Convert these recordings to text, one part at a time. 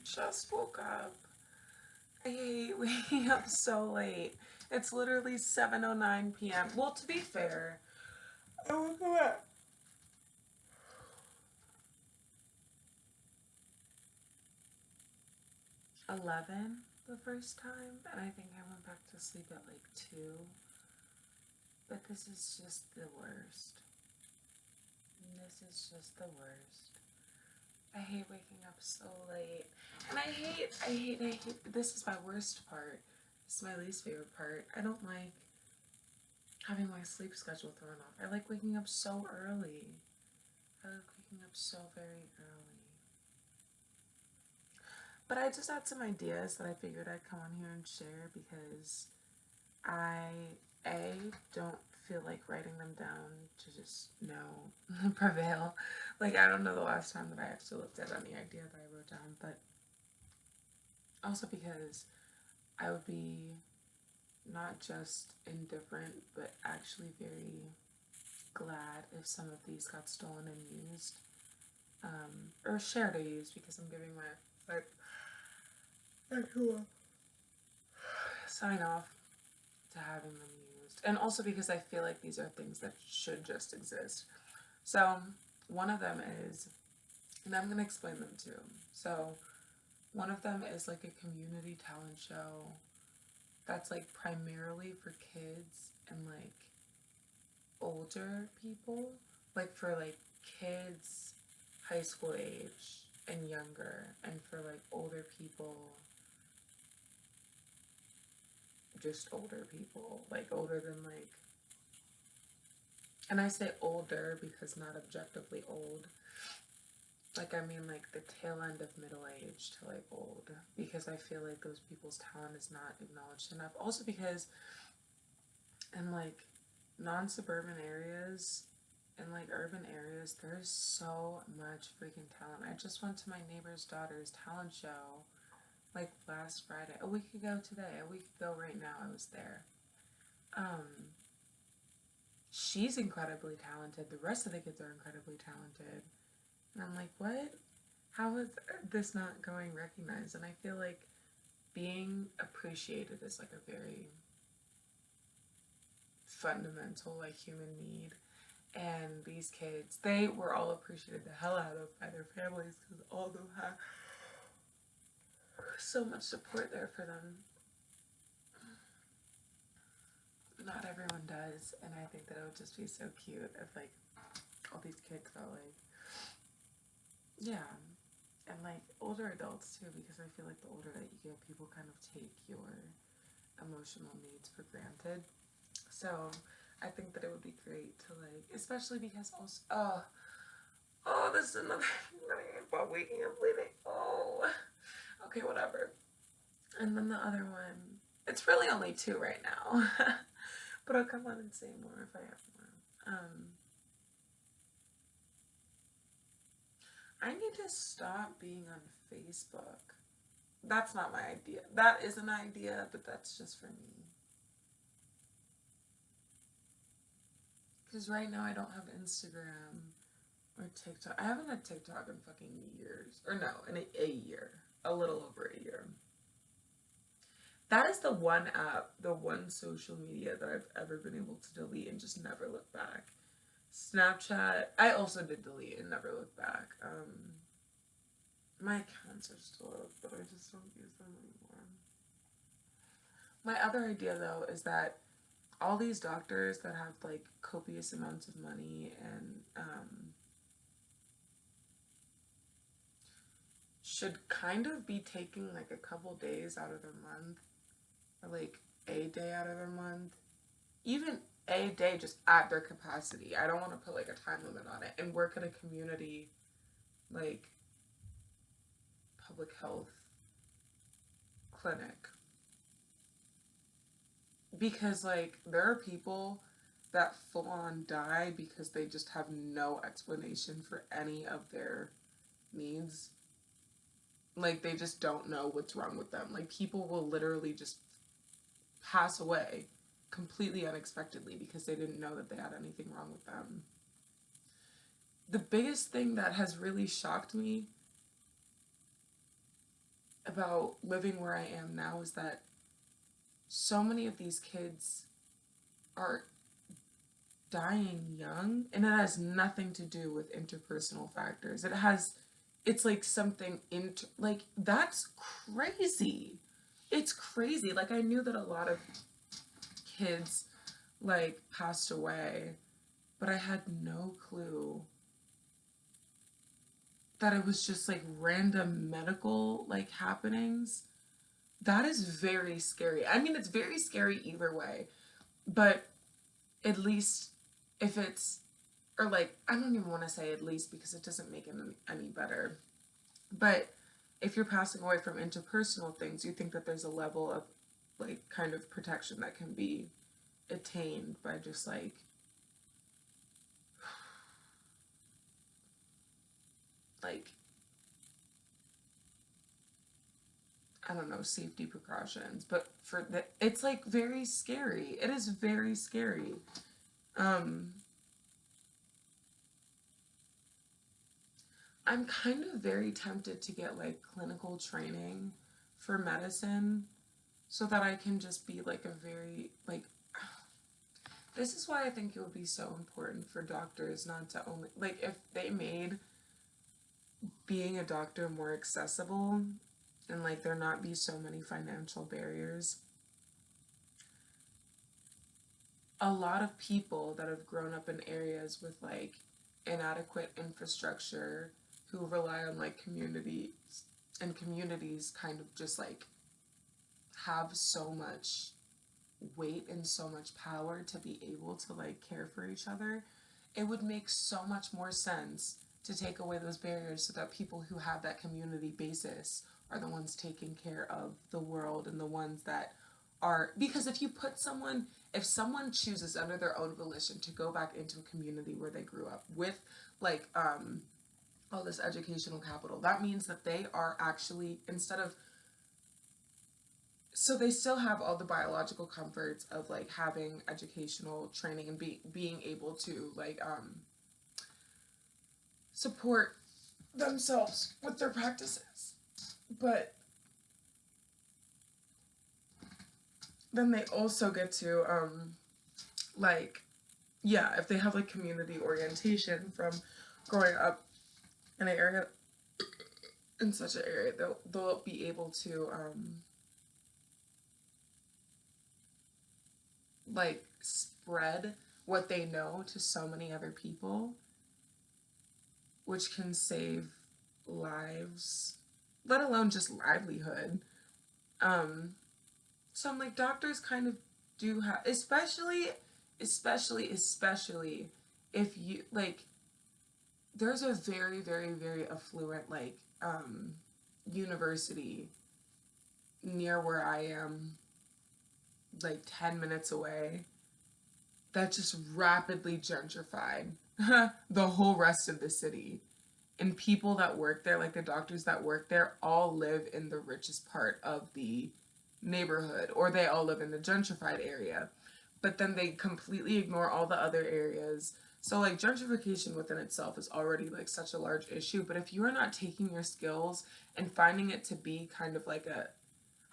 just woke up. I hate waking up so late. It's literally 7:09 p.m. Well, to be fair, I woke up at 11 the first time, and I think I went back to sleep at like 2. But this is just the worst. This is just the worst. I hate waking up so late. And I hate, this is my worst part. This is my least favorite part. I don't like having my sleep schedule thrown off. I like waking up so early. I like waking up so very early. But I just had some ideas that I figured I'd come on here and share because I, A, don't feel like writing them down to just prevail. Like, I don't know the last time that I actually looked at any idea that I wrote down, but also because I would be not just indifferent, but actually very glad if some of these got stolen and used, or shared or used, because I'm giving my actual sign off to having them used. And also because I feel like these are things that should just exist. So one of them is, and I'm going to explain them too. So one of them is like a community talent show that's like primarily for kids and like older people, like for like kids high school age and younger, and for like older people, just older people, like older than like, and I say older because not objectively old, like I mean like the tail end of middle age to like old, because I feel like those people's talent is not acknowledged enough. Also because in like non-suburban areas and like urban areas, there's so much freaking talent. I just went to my neighbor's daughter's talent show like last Friday, a week ago today, a week ago right now. I was there. She's incredibly talented. The rest of the kids are incredibly talented. And I'm like, what? How is this not going recognized? And I feel like being appreciated is like a very fundamental like human need. And these kids, they were all appreciated the hell out of by their families because all of them have so much support there for them. Not everyone does, and I think that it would just be so cute if like all these kids felt like, yeah, and like older adults too, because I feel like the older that you get, people kind of take your emotional needs for granted. So I think that it would be great to like, especially because also, this is another thing about waking up late. Oh, okay, whatever. And then the other one, it's really only 2 right now, but I'll come on and say more if I have more. I need to stop being on Facebook. That's not my idea. That is an idea, but that's just for me. Because right now I don't have Instagram or TikTok. I haven't had TikTok in fucking years. Or no, in a year. A little over a year. That is the one app, the one social media that I've ever been able to delete and just never look back. Snapchat, I also did delete and never look back. My accounts are still up, but I just don't use them anymore. My other idea though is that all these doctors that have like copious amounts of money and should kind of be taking like a couple days out of their month, or like a day out of their month, even a day just at their capacity. I don't want to put like a time limit on it, and work in a community like public health clinic, because like there are people that full on die because they just have no explanation for any of their needs. Like they just don't know what's wrong with them. Like people will literally just pass away completely unexpectedly because they didn't know that they had anything wrong with them. The biggest thing that has really shocked me about living where I am now is that so many of these kids are dying young, and it has nothing to do with interpersonal factors. It's like something like that's crazy. It's crazy. Like I knew that a lot of kids like passed away, but I had no clue that it was just like random medical like happenings. That is very scary. I mean, it's very scary either way, but at least if it's, or like, I don't even want to say at least because it doesn't make it any better, but if you're passing away from interpersonal things, you think that there's a level of like kind of protection that can be attained by just like I don't know, safety precautions, but for the it's like very scary. It is very scary. Um I'm kind of very tempted to get like clinical training for medicine so that I can just be like a very like this is why I think it would be so important for doctors not to only like if they made being a doctor more accessible and like there not be so many financial barriers. A lot of people that have grown up in areas with like inadequate infrastructure who rely on like communities and communities kind of just like have so much weight and so much power to be able to like care for each other, it would make so much more sense to take away those barriers so that people who have that community basis are the ones taking care of the world and the ones that are because if someone chooses under their own volition to go back into a community where they grew up with like all this educational capital, that means that they are actually instead of so they still have all the biological comforts of like having educational training and being able to like support themselves with their practices, but then they also get to like yeah, if they have like community orientation from growing up in an area in such an area, they'll be able to like spread what they know to so many other people, which can save lives, let alone just livelihood. Um, so I'm like, doctors kind of do have, especially if you like, there's a very affluent like university near where I am, like 10 minutes away, that just rapidly gentrified the whole rest of the city. And people that work there, like the doctors that work there, all live in the richest part of the neighborhood, or they all live in the gentrified area. But then they completely ignore all the other areas. So, like, gentrification within itself is already like such a large issue. But if you are not taking your skills and finding it to be kind of like a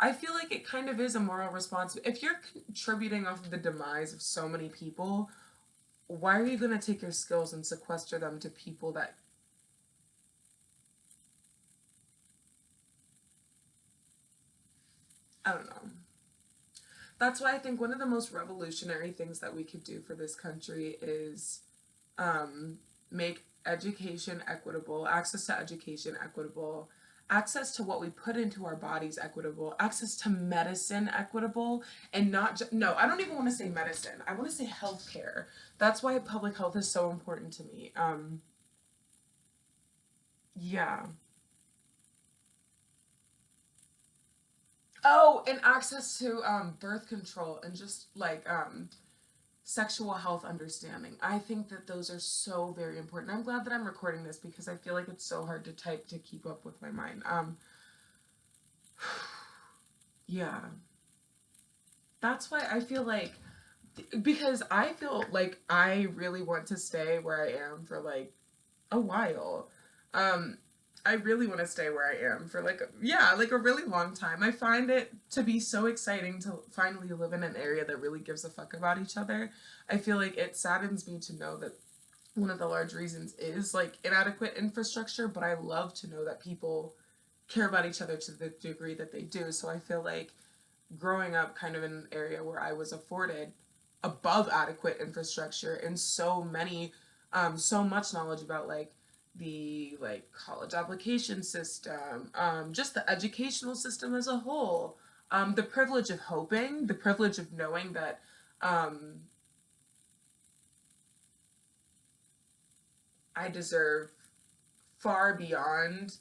I feel like it kind of is a moral responsibility. If you're contributing off of the demise of so many people, why are you going to take your skills and sequester them to people that I don't know. That's why I think one of the most revolutionary things that we could do for this country is make education equitable, access to education equitable, access to what we put into our bodies equitable, access to medicine equitable, and no, I don't even want to say medicine. I want to say healthcare. That's why public health is so important to me. Yeah. Oh, and access to birth control and just like sexual health understanding. I think that those are so very important. I'm glad that I'm recording this because I feel like it's so hard to type to keep up with my mind. Yeah. That's why I feel like because I feel like I really want to stay where I am for like a while. Um I really want to stay where I am for like, yeah, like a really long time. I find it to be so exciting to finally live in an area that really gives a fuck about each other. I feel like it saddens me to know that one of the large reasons is like inadequate infrastructure, but I love to know that people care about each other to the degree that they do. So I feel like growing up kind of in an area where I was afforded above adequate infrastructure and so many, so much knowledge about like the like college application system, just the educational system as a whole, the privilege of hoping, the privilege of knowing that I deserve far beyond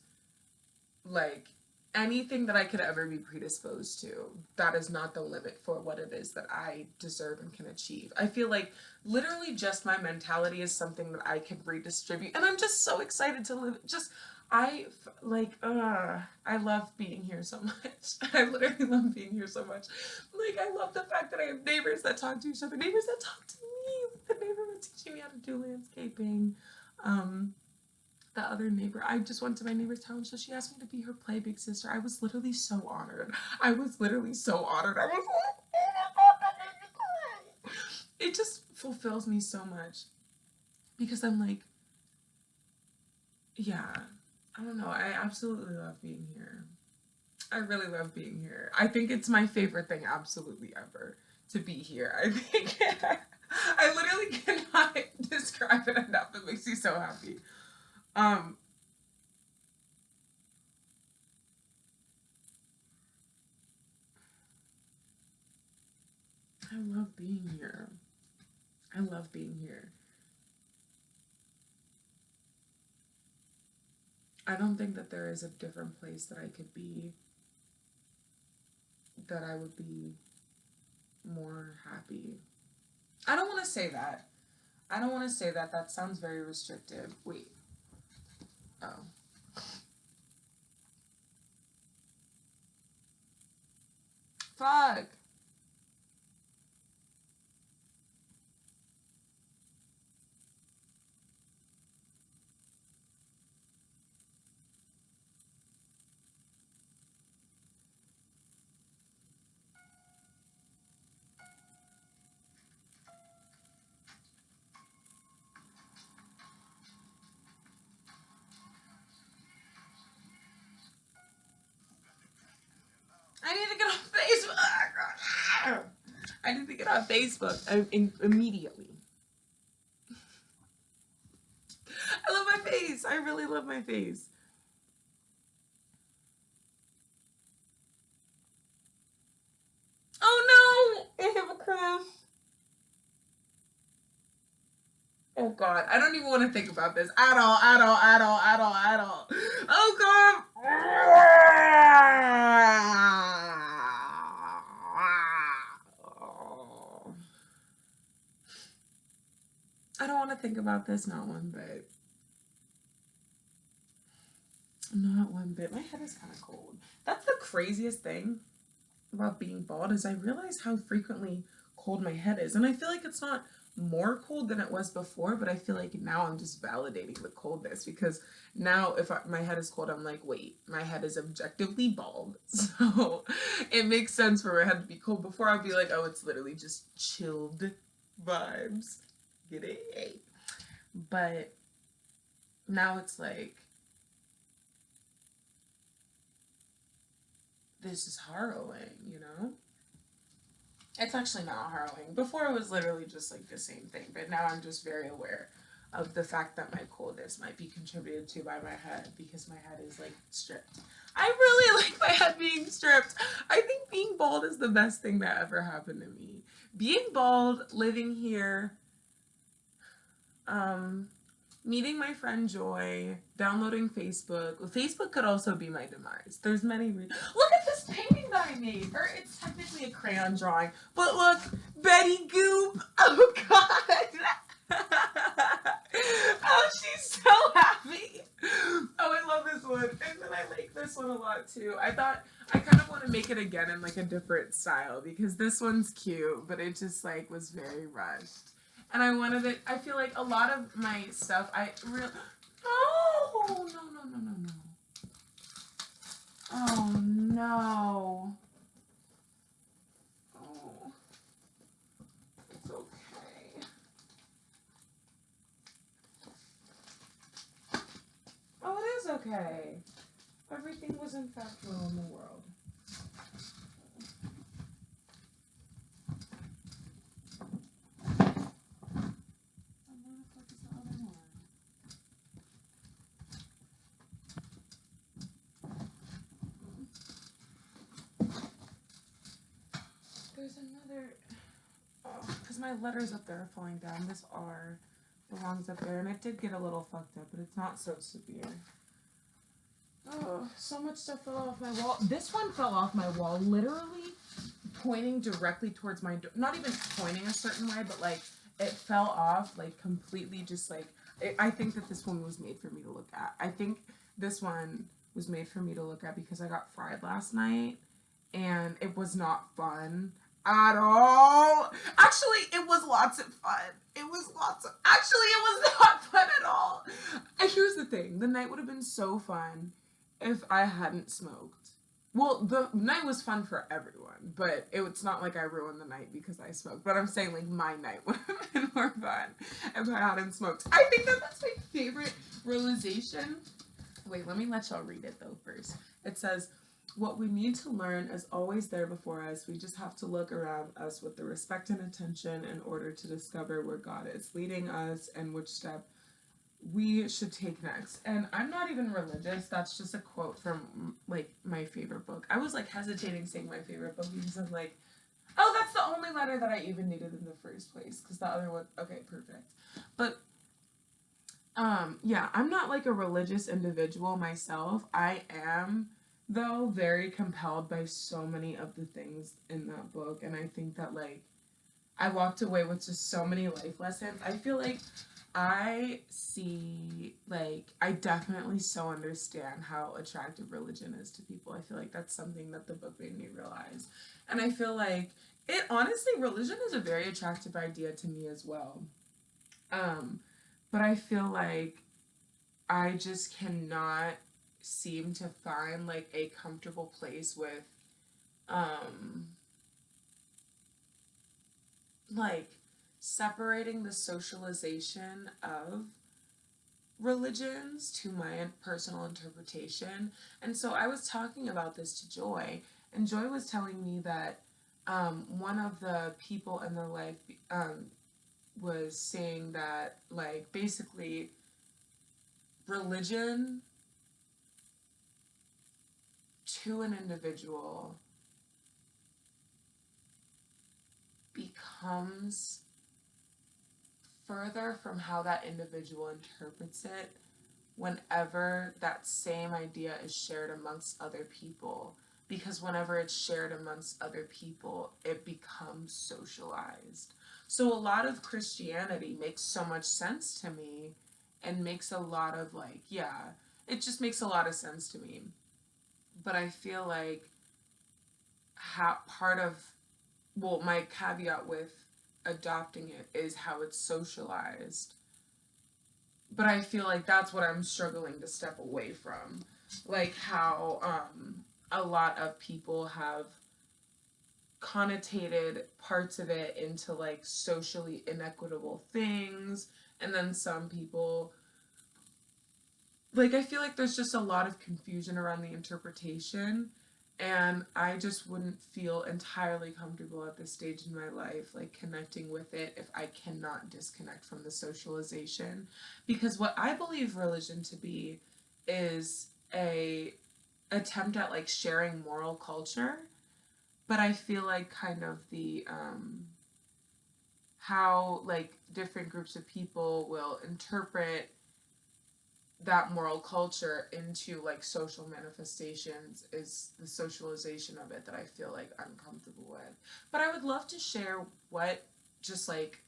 like anything that I could ever be predisposed to. That is not the limit for what it is that I deserve and can achieve. I feel like literally just my mentality is something that I can redistribute, and I'm just so excited to live. Just I love being here so much. I literally love being here so much. Like I love the fact that I have neighbors that talk to each other, neighbors that talk to me. The neighbor was teaching me how to do landscaping. Um, the other neighbor, I just went to my neighbor's house, so she asked me to be her play big sister. I was literally so honored. I was literally so honored. I was like, oh my god, that made me cry. It just fulfills me so much because I'm like, yeah, I don't know. I absolutely love being here. I really love being here. I think it's my favorite thing absolutely ever to be here. I think I literally cannot describe it enough. It makes me so happy. Um, I love being here. I love being here. I don't think that there is a different place that I could be that I would be more happy. I don't want to say that. I don't want to say that. That sounds very restrictive. Wait. Oh. Fuck. I need to get on Facebook. I need to get on Facebook immediately. I love my face. I really love my face. Oh no! I have a crush. Oh god, I don't even want to think about this at all, at all, at all, at all, at all. Oh god. I don't want to think about this, not one bit. Not one bit. My head is kind of cold. That's the craziest thing about being bald is I realize how frequently cold my head is. And I feel like it's not more cold than it was before, but I feel like now I'm just validating the coldness because now if my head is cold, I'm like, wait, my head is objectively bald. So it makes sense for my head to be cold. Before I'd be like, oh, it's literally just chilled vibes. Get it? But now it's like, this is harrowing, you know? It's actually not harrowing. Before it was literally just like the same thing, but now I'm just very aware of the fact that my coldness might be contributed to by my head because my head is like stripped. I really like my head being stripped. I think being bald is the best thing that ever happened to me. Being bald, living here, um, meeting my friend Joy, downloading Facebook. Facebook could also be my demise. There's many look at this painting that I made. Or it's technically a crayon drawing. But look, Betty Goop. Oh god. Oh, she's so happy. Oh, I love this one. And then I like this one a lot too. I thought I kind of want to make it again in like a different style because this one's cute, but it just like was very rushed. And I wanted it. I feel like a lot of my stuff, I really. Oh no no no no no no! Oh no. Oh, it's okay. Oh, it is okay. Everything was in fact well in the world. And where the fuck is the other one? There's another. Oh, because my letters up there are falling down. This R belongs up there, and it did get a little fucked up, but it's not so severe. Oh, so much stuff fell off my wall. This one fell off my wall, literally pointing directly towards my door. Not even pointing a certain way, but like it fell off, like completely just like. I think that this one was made for me to look at. I think this one was made for me to look at because I got fried last night and it was not fun at all. Actually, it was lots of fun. Actually, it was not fun at all. And here's the thing the night would have been so fun if I hadn't smoked. Well, the night was fun for everyone, but it's not like I ruined the night because I smoked. But I'm saying, like, my night would have been more fun if I hadn't smoked. I think that's my favorite realization. Wait, let me let y'all read it, though, first. It says, what we need to learn is always there before us. We just have to look around us with the respect and attention in order to discover where God is leading us and which step we should take next. And I'm not even religious. That's just a quote from like my favorite book. I was like hesitating saying my favorite book because I'm like, oh, that's the only letter that I even needed in the first place. Because the other one, okay, perfect. But yeah, I'm not like a religious individual myself. I am though very compelled by so many of the things in that book, and I think that like I walked away with just so many life lessons. I feel like I see, like, I definitely so understand how attractive religion is to people. I feel like that's something that the book made me realize. And I feel like honestly, religion is a very attractive idea to me as well. Um, but I feel like I just cannot seem to find, like, a comfortable place with, um, like, separating the socialization of religions to my personal interpretation. And so I was talking about this to Joy, and Joy was telling me that one of the people in their life was saying that, like, basically, religion to an individual becomes further from how that individual interprets it whenever that same idea is shared amongst other people. Because whenever it's shared amongst other people, it becomes socialized. So a lot of Christianity makes so much sense to me and makes a lot of like, yeah, it just makes a lot of sense to me. But I feel like how part of, well, my caveat with adopting it is how it's socialized, but I feel like that's what I'm struggling to step away from. Like how a lot of people have connotated parts of it into like socially inequitable things, and then some people, like, I feel like there's just a lot of confusion around the interpretation, and I just wouldn't feel entirely comfortable at this stage in my life, like, connecting with it if I cannot disconnect from the socialization. Because what I believe religion to be is a attempt at, like, sharing moral culture, but I feel like kind of the, how, like, different groups of people will interpret that moral culture into like social manifestations is the socialization of it that I feel like uncomfortable with. But I would love to share what just like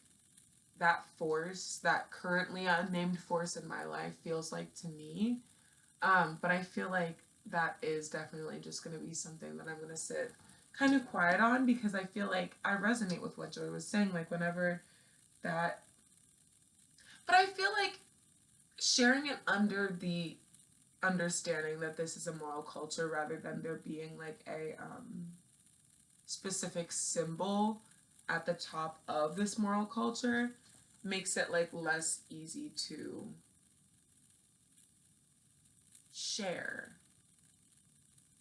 that force, that currently unnamed force in my life feels like to me. But I feel like that is definitely just going to be something that I'm going to sit kind of quiet on because I feel like I resonate with what Joy was saying. Like whenever that, but I feel like sharing it under the understanding that this is a moral culture rather than there being like a specific symbol at the top of this moral culture makes it like less easy to share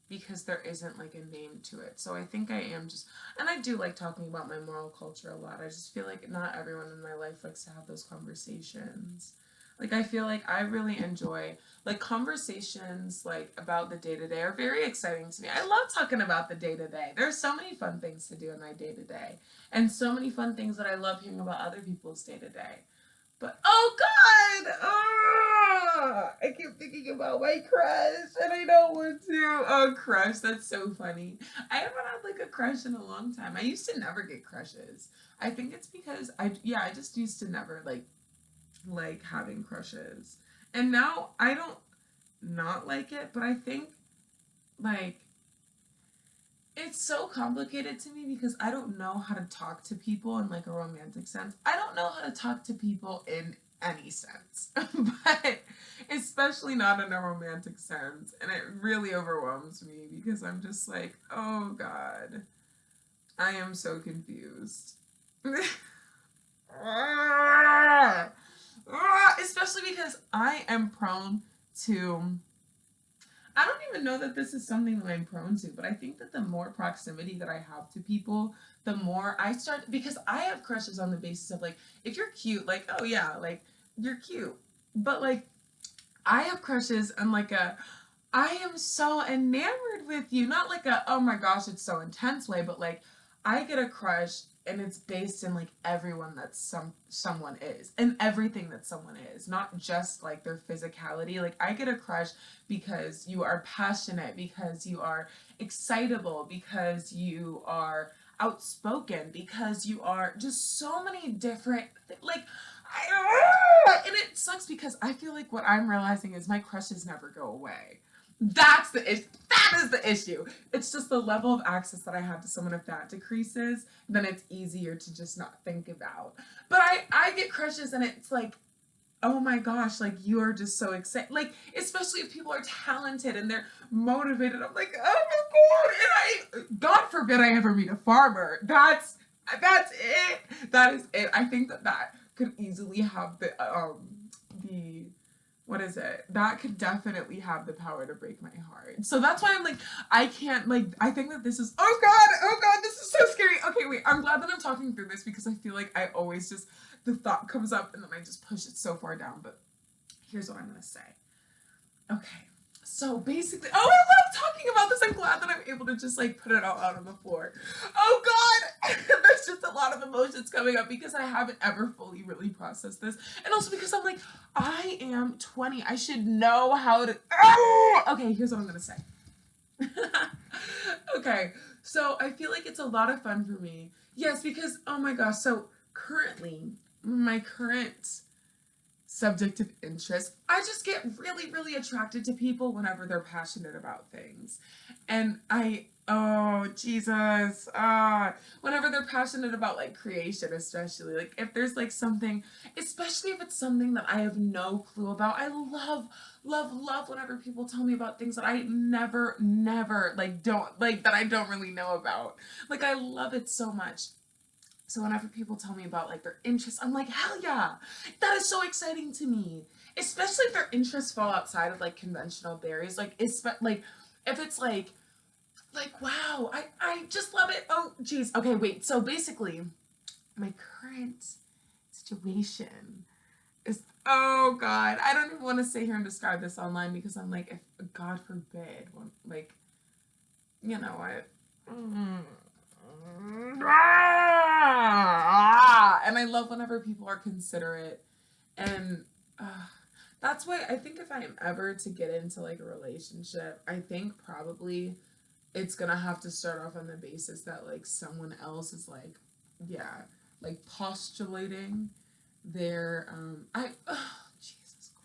because there isn't like a name to it. So I think I am just, and I do like talking about my moral culture a lot. I just feel like not everyone in my life likes to have those conversations. Like I feel like I really enjoy like conversations like about the day to day are very exciting to me. I love talking about the day to day. There's so many fun things to do in my day to day, and so many fun things that I love hearing about other people's day to day. But oh god, I keep thinking about my crush, and I don't want to. Oh, crush, that's so funny. I haven't had like a crush in a long time. I used to never get crushes. I think it's because I just used to never like having crushes, and now I don't not like it, but I think like it's so complicated to me because I don't know how to talk to people in like a romantic sense. I don't know how to talk to people in any sense, but especially not in a romantic sense. And it really overwhelms me because I'm just like, oh God, I am so confused. Especially because I am prone to I don't even know that this is something that I'm prone to, but I think that the more proximity that I have to people, the more I start, because I have crushes on the basis of like, if you're cute, like, oh yeah, like, you're cute. But like, I have crushes and like I am so enamored with you. Not like a, oh my gosh, it's so intense way, but like, I get a crush and it's based in like everyone that someone is and everything that someone is, not just like their physicality. Like I get a crush because you are passionate, because you are excitable, because you are outspoken, because you are just so many different like and it sucks because I feel like what I'm realizing is my crushes never go away. That's the issue. That is the issue. It's just the level of access that I have to someone. If that decreases, then it's easier to just not think about. But I get crushes and it's like, oh my gosh, like you are just so excited. Like, especially if people are talented and they're motivated. I'm like, oh my God. And God forbid I ever meet a farmer. That's it. That is it. I think that could easily have the what is it? That could definitely have the power to break my heart. So that's why I'm like, I can't, like, I think that this is, oh God, this is so scary. Okay, wait, I'm glad that I'm talking through this because I feel like I always just, the thought comes up and then I just push it so far down. But here's what I'm going to say. Okay. So basically, oh, I love talking about this. I'm glad that I'm able to just like put it all out on the floor. Oh God, there's just a lot of emotions coming up because I haven't ever fully really processed this. And also because I'm like, I am 20. I should know how to. Oh! Okay, here's what I'm going to say. Okay, so I feel like it's a lot of fun for me. Yes, because, oh my gosh, so currently, my current subject of interest, I just get really, really attracted to people whenever they're passionate about things. And oh, Jesus, whenever they're passionate about like creation, especially, like if there's like something, especially if it's something that I have no clue about, I love whenever people tell me about things that I never, like don't, like that I don't really know about. Like I love it so much. So whenever people tell me about like their interests, I'm like, hell yeah, that is so exciting to me. Especially if their interests fall outside of like conventional barriers. Like like if it's like wow, I just love it. Oh geez. Okay, wait. So basically, my current situation is, oh God, I don't even want to sit here and describe this online because I'm like, if God forbid, like, you know what? And I love whenever people are considerate, and that's why I think if I am ever to get into like a relationship, I think probably it's gonna have to start off on the basis that like someone else is like, yeah, like postulating their Jesus Christ.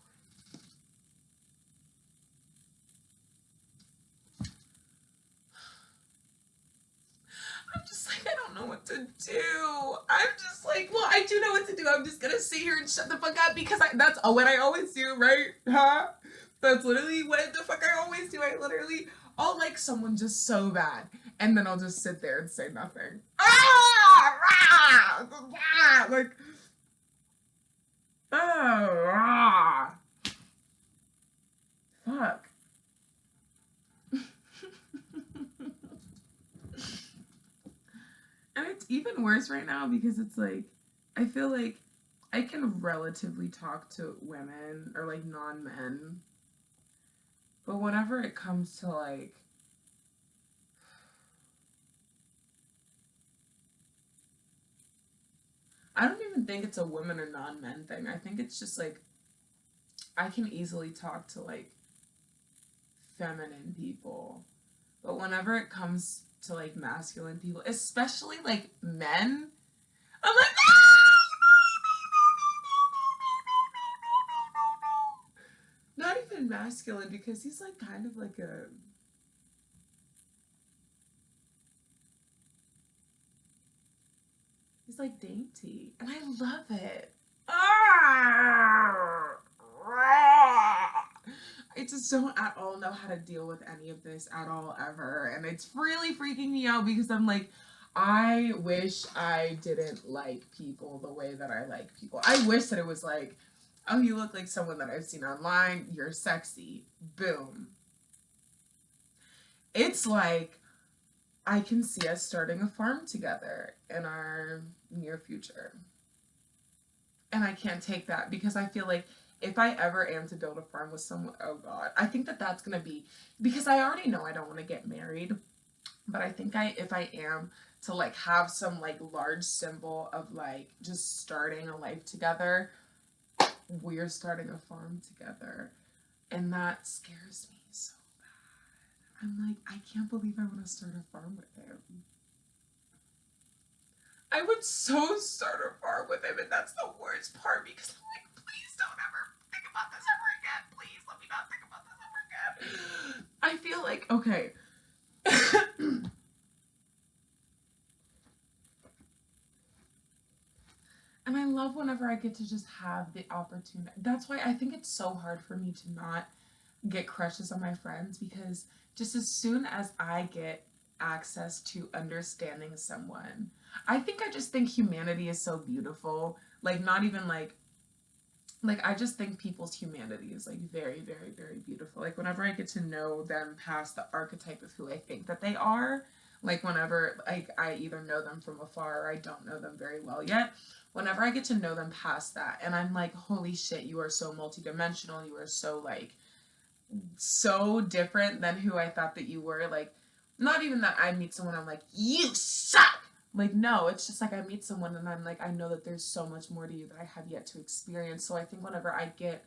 I'm just like, I don't know what to do. I'm just like, well, I do know what to do. I'm just gonna sit here and shut the fuck up because that's what I always do, right? Huh? That's literally what the fuck I always do. I'll like someone just so bad, and then I'll just sit there and say nothing. Like, fuck. And it's even worse right now because it's like, I feel like I can relatively talk to women or like non-men, but whenever it comes to like, I don't even think it's a women or non-men thing. I think it's just like, I can easily talk to like feminine people, but whenever it comes to like masculine people, especially like men, I'm like, not even masculine because he's like kind of like a, he's like dainty, and I love it. I just don't at all know how to deal with any of this at all ever, and it's really freaking me out because I'm like, I wish I didn't like people the way that I like people. I wish that it was like, oh, you look like someone that I've seen online, you're sexy, boom. It's like, I can see us starting a farm together in our near future. And I can't take that because I feel like if I ever am to build a farm with someone, oh God, I think that that's going to be, because I already know I don't want to get married, but I think if I am to like have some like large symbol of like just starting a life together, we're starting a farm together. And that scares me so bad. I'm like, I can't believe I want to start a farm with him. I would so start a farm with him, and that's the worst part because I'm like, please don't ever think about this ever again. Please let me not think about this ever again. I feel like, okay. And I love whenever I get to just have the opportunity. That's why I think it's so hard for me to not get crushes on my friends because just as soon as I get access to understanding someone, I think I just think humanity is so beautiful. Like, not even like I just think people's humanity is like very, very, very beautiful. Like whenever I get to know them past the archetype of who I think that they are, like whenever like I either know them from afar or I don't know them very well yet, whenever I get to know them past that and I'm like, holy shit, you are so multidimensional, you are so like so different than who I thought that you were. Like, not even that I meet someone, I'm like, you suck. Like, no, it's just like I meet someone and I'm like, I know that there's so much more to you that I have yet to experience. So I think whenever I get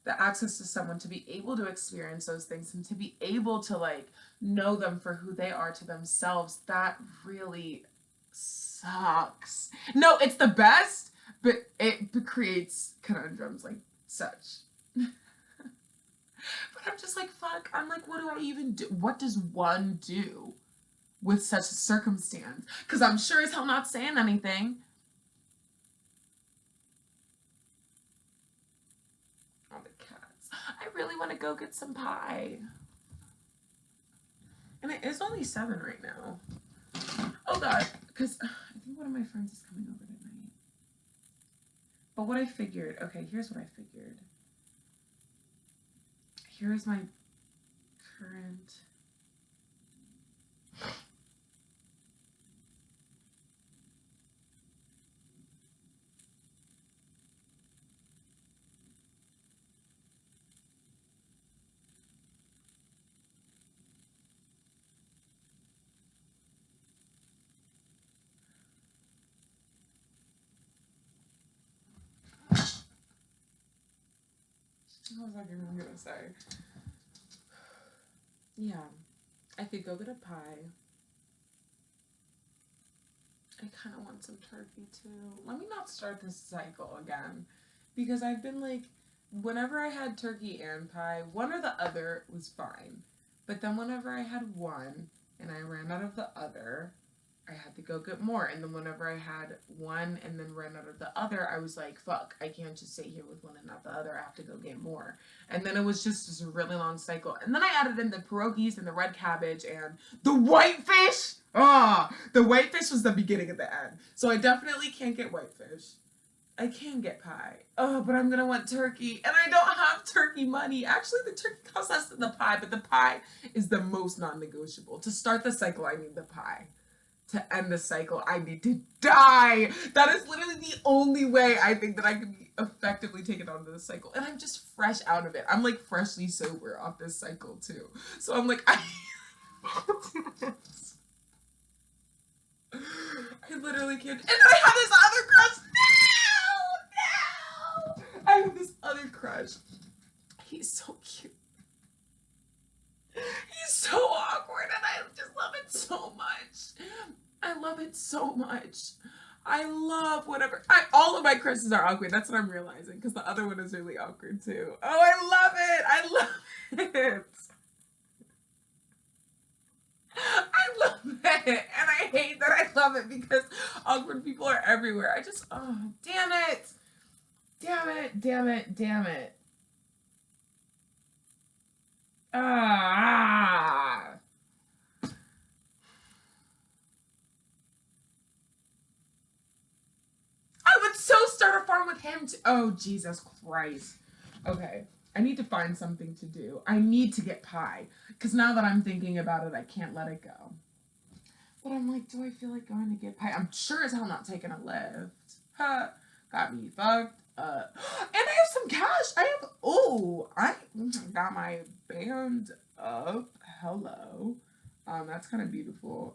the access to someone to be able to experience those things and to be able to like know them for who they are to themselves, that really sucks. No, it's the best, but it creates conundrums like such. But I'm just like, fuck. I'm like, what do I even do? What does one do with such a circumstance? Because I'm sure as hell not saying anything. Oh, the cats. I really want to go get some pie. And it is only 7 right now. Oh, God. Because I think one of my friends is coming over tonight. But what I figured, okay, here's what I figured. Here's my current. What was I even gonna say? Yeah, I could go get a pie. I kind of want some turkey too. Let me not start this cycle again. Because I've been like, whenever I had turkey and pie, one or the other was fine. But then whenever I had one and I ran out of the other, I had to go get more. And then whenever I had one and then ran out of the other, I was like, fuck, I can't just sit here with one and not the other. I have to go get more. And then it was just this really long cycle. And then I added in the pierogies and the red cabbage and the whitefish. Ah, the whitefish was the beginning of the end. So I definitely can't get whitefish. I can get pie. Oh, but I'm gonna want turkey, and I don't have turkey money. Actually, the turkey costs less than the pie, but the pie is the most non-negotiable. To start the cycle, I need the pie. To end the cycle, I need to die. That is literally the only way I think that I can be effectively taken out of this cycle. And I'm just fresh out of it. I'm like freshly sober off this cycle too. So I'm like, I literally can't. And then I have this other crush. No, no. I have this other crush. He's so cute. He's so awkward, and I just love it so much. I love it so much. I love whatever. All of my crushes are awkward. That's what I'm realizing, because the other one is really awkward too. Oh, I love it. I love it. I love it. And I hate that I love it because awkward people are everywhere. I just, oh, damn it. Damn it. Damn it. Damn it. Ah. I would so start a farm with him too. Oh, Jesus Christ. Okay. I need to find something to do. I need to get pie. Because now that I'm thinking about it, I can't let it go. But I'm like, do I feel like going to get pie? I'm sure as hell not taking a lift. Huh. Got me fucked up. And I have some cash. I got my band up. Hello. That's kind of beautiful.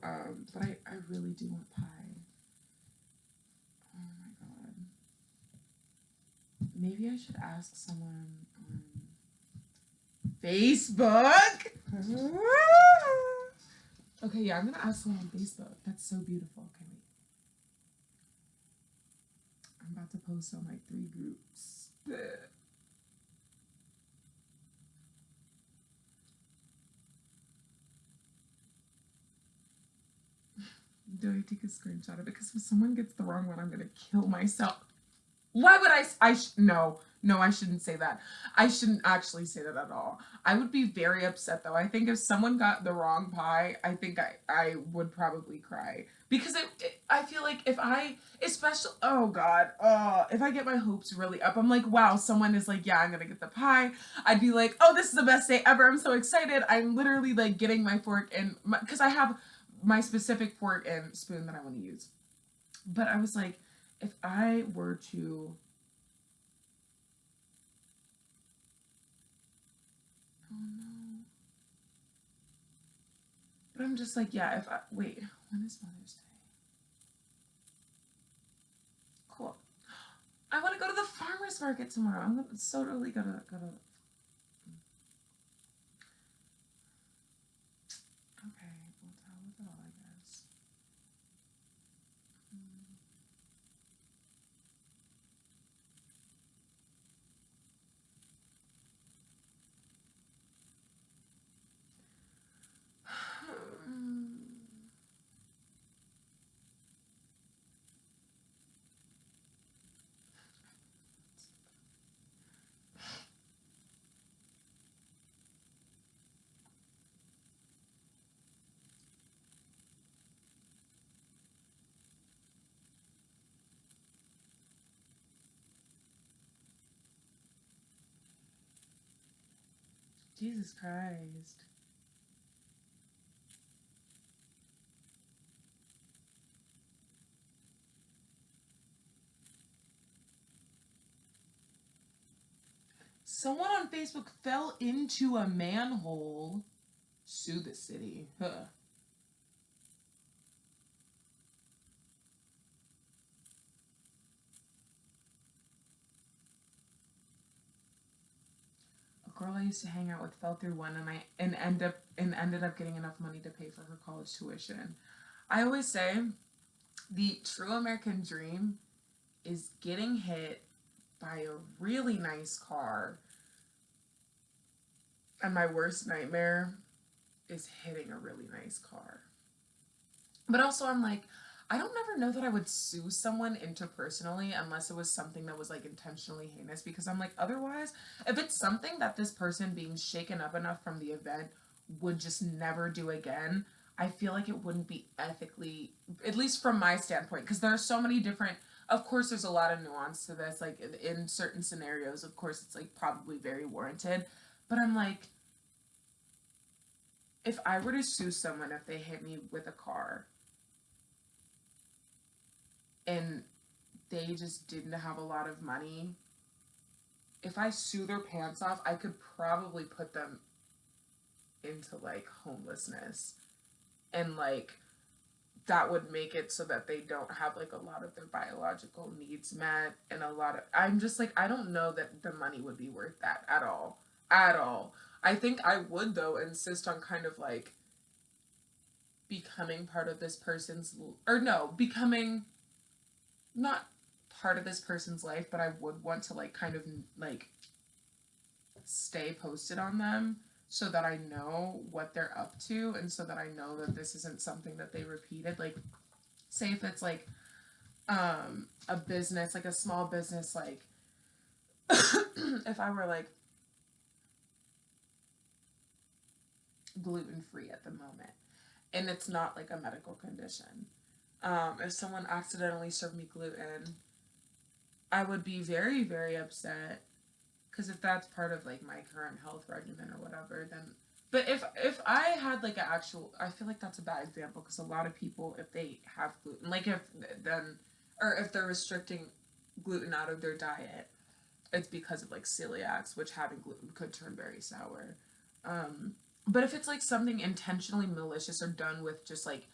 But I really do want pie. Oh my god. Maybe I should ask someone on Facebook. Okay, yeah, I'm gonna ask someone on Facebook. That's so beautiful. Okay, wait. I'm about to post on like 3 groups. Do I take a screenshot of it? Because if someone gets the wrong one, I'm gonna kill myself. Why would no, I shouldn't say that. I shouldn't actually say that at all. I would be very upset though. I think if someone got the wrong pie, I think I would probably cry. Because I feel like if I, especially, oh God, if I get my hopes really up, I'm like, wow, someone is like, yeah, I'm gonna get the pie. I'd be like, oh, this is the best day ever. I'm so excited. I'm literally like getting my fork and, because I have my specific fork and spoon that I want to use. But I was like, if I were to, oh no. But I'm just like, yeah, if I, wait, when is Mother's Day? Cool. I want to go to the farmer's market tomorrow. I'm so totally gonna go to. Okay, we'll tell with it all, I guess. Jesus Christ. Someone on Facebook fell into a manhole. Sue the city. Huh. A girl I used to hang out with fell through one, and ended up getting enough money to pay for her college tuition. I always say the true American dream is getting hit by a really nice car, and my worst nightmare is hitting a really nice car. But also, I'm like, I don't ever know that I would sue someone interpersonally unless it was something that was like intentionally heinous. Because I'm like, otherwise, if it's something that this person being shaken up enough from the event would just never do again, I feel like it wouldn't be ethically, at least from my standpoint, because there are so many different. Of course, there's a lot of nuance to this. Like in certain scenarios, of course, it's like probably very warranted. But I'm like, if I were to sue someone if they hit me with a car and they just didn't have a lot of money, if I sue their pants off, I could probably put them into like homelessness. And like that would make it so that they don't have like a lot of their biological needs met and a lot of I'm just like I don't know that the money would be worth that at all. At all. I think I would though insist on kind of like becoming part of this person's or no, becoming not part of this person's life, but I would want to like kind of like stay posted on them so that I know what they're up to and so that I know that this isn't something that they repeated. Like say if it's like a business, like a small business, like if I were like gluten free at the moment and it's not like a medical condition. If someone accidentally served me gluten, I would be very, very upset because if that's part of like my current health regimen or whatever, then. But if I had like an actual, I feel like that's a bad example because a lot of people, if they have gluten, like if then, or if they're restricting gluten out of their diet, it's because of like celiacs, which having gluten could turn very sour. But if it's like something intentionally malicious or done with just like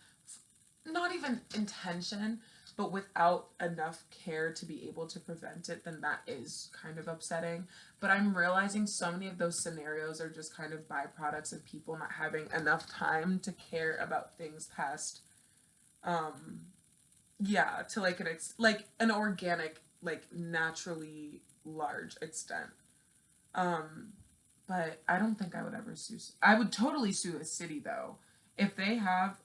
not even intention, but without enough care to be able to prevent it, then that is kind of upsetting. But I'm realizing so many of those scenarios are just kind of byproducts of people not having enough time to care about things past, um, yeah, to like like an organic, like naturally large extent. Um, but I don't think I would ever sue. I would totally sue a city though if they have.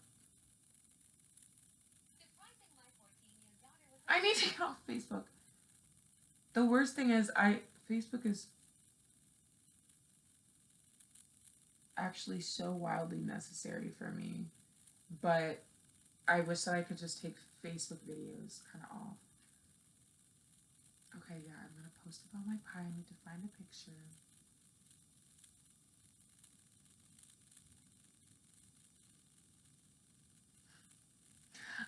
I need to get off Facebook. The worst thing is I Facebook is actually so wildly necessary for me, but I wish that I could just take Facebook videos kind of off. Okay, yeah, I'm gonna post about my pie. I need to find a picture.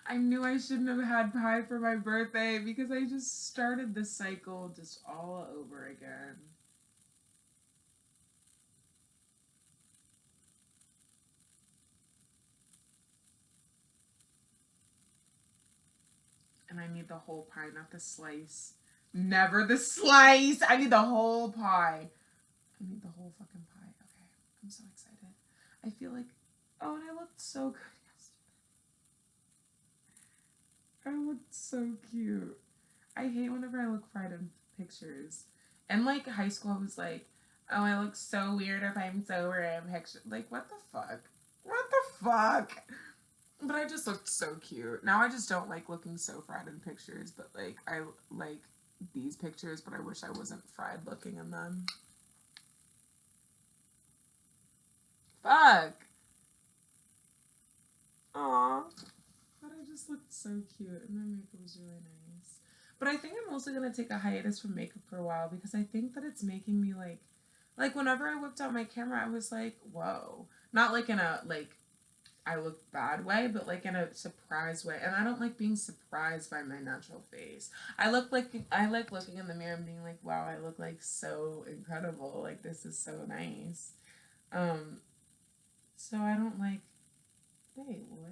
I knew I shouldn't have had pie for my birthday because I just started the cycle just all over again. And I need the whole pie, not the slice. Never the slice. I need the whole pie. I need the whole fucking pie. Okay, I'm so excited. I feel like, oh, and I looked so good yesterday. I looked so cute. I hate whenever I look fried in pictures. And like high school, I was like, oh, I look so weird if I'm sober in pictures. Like, what the fuck? What the fuck? But I just looked so cute. Now I just don't like looking so fried in pictures, but like I like these pictures, but I wish I wasn't fried looking in them. Fuck. Aw. But I just looked so cute and my makeup was really nice. But I think I'm also gonna take a hiatus from makeup for a while because I think that it's making me like whenever I whipped out my camera I was like, whoa. Not like in a like I look bad way, but like in a surprise way. And I don't like being surprised by my natural face. I like looking in the mirror and being like, wow, I look like so incredible. Like this is so nice. Um, so I don't like wait, what?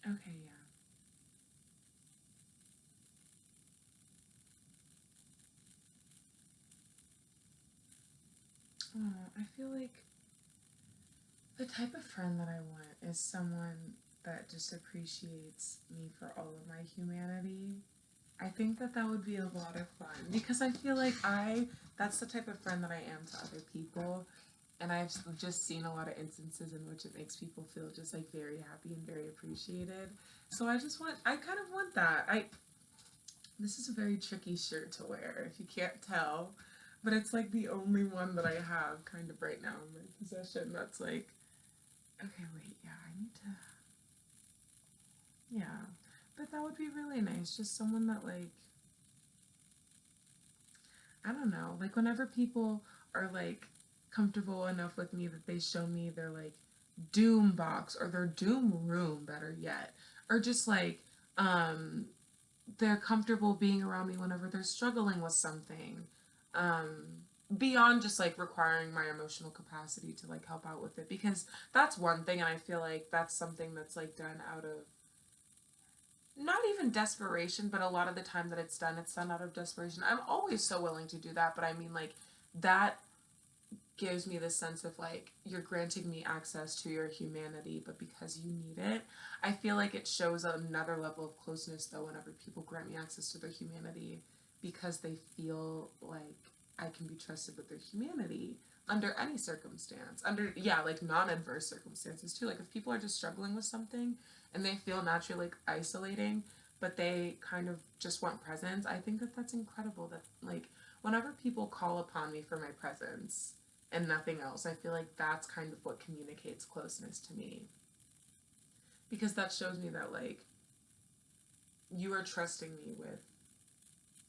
Okay, yeah. Oh, I feel like the type of friend that I want is someone that just appreciates me for all of my humanity I think that that would be a lot of fun because I feel like that's the type of friend that I am to other people. And I've just seen a lot of instances in which it makes people feel just like very happy and very appreciated. So I kind of want that. This is a very tricky shirt to wear if you can't tell, but it's like the only one that I have kind of right now in my possession that's like, okay, wait, yeah, I need to, yeah. But that would be really nice. Just someone that like, I don't know, like whenever people are like comfortable enough with me that they show me their like doom box or their doom room, better yet, or just like um they're comfortable being around me whenever they're struggling with something, um beyond just like requiring my emotional capacity to like help out with it, because that's one thing, and I feel like that's something that's like done out of not even desperation, but a lot of the time that it's done out of desperation. I'm always so willing to do that, but I mean, like, that gives me this sense of like, you're granting me access to your humanity, but because you need it. I feel like it shows another level of closeness, though, whenever people grant me access to their humanity because they feel like I can be trusted with their humanity under any circumstance, under, yeah, like non-adverse circumstances too. Like if people are just struggling with something and they feel naturally like isolating, but they kind of just want presence, I think that that's incredible. That like whenever people call upon me for my presence and nothing else, I feel like that's kind of what communicates closeness to me, because that shows me that like you are trusting me with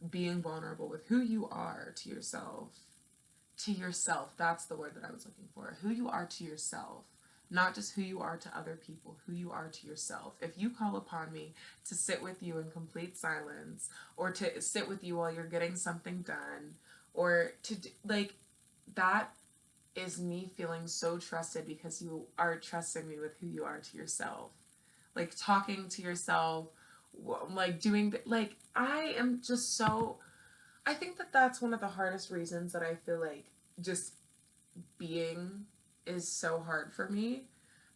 being vulnerable with who you are to yourself. To yourself, that's the word that I was looking for. Who you are to yourself, not just who you are to other people, who you are to yourself. If you call upon me to sit with you in complete silence, or to sit with you while you're getting something done, or to like, that is me feeling so trusted because you are trusting me with who you are to yourself. Like talking to yourself, like doing, like, I am just so, I think that that's one of the hardest reasons that I feel like just being is so hard for me.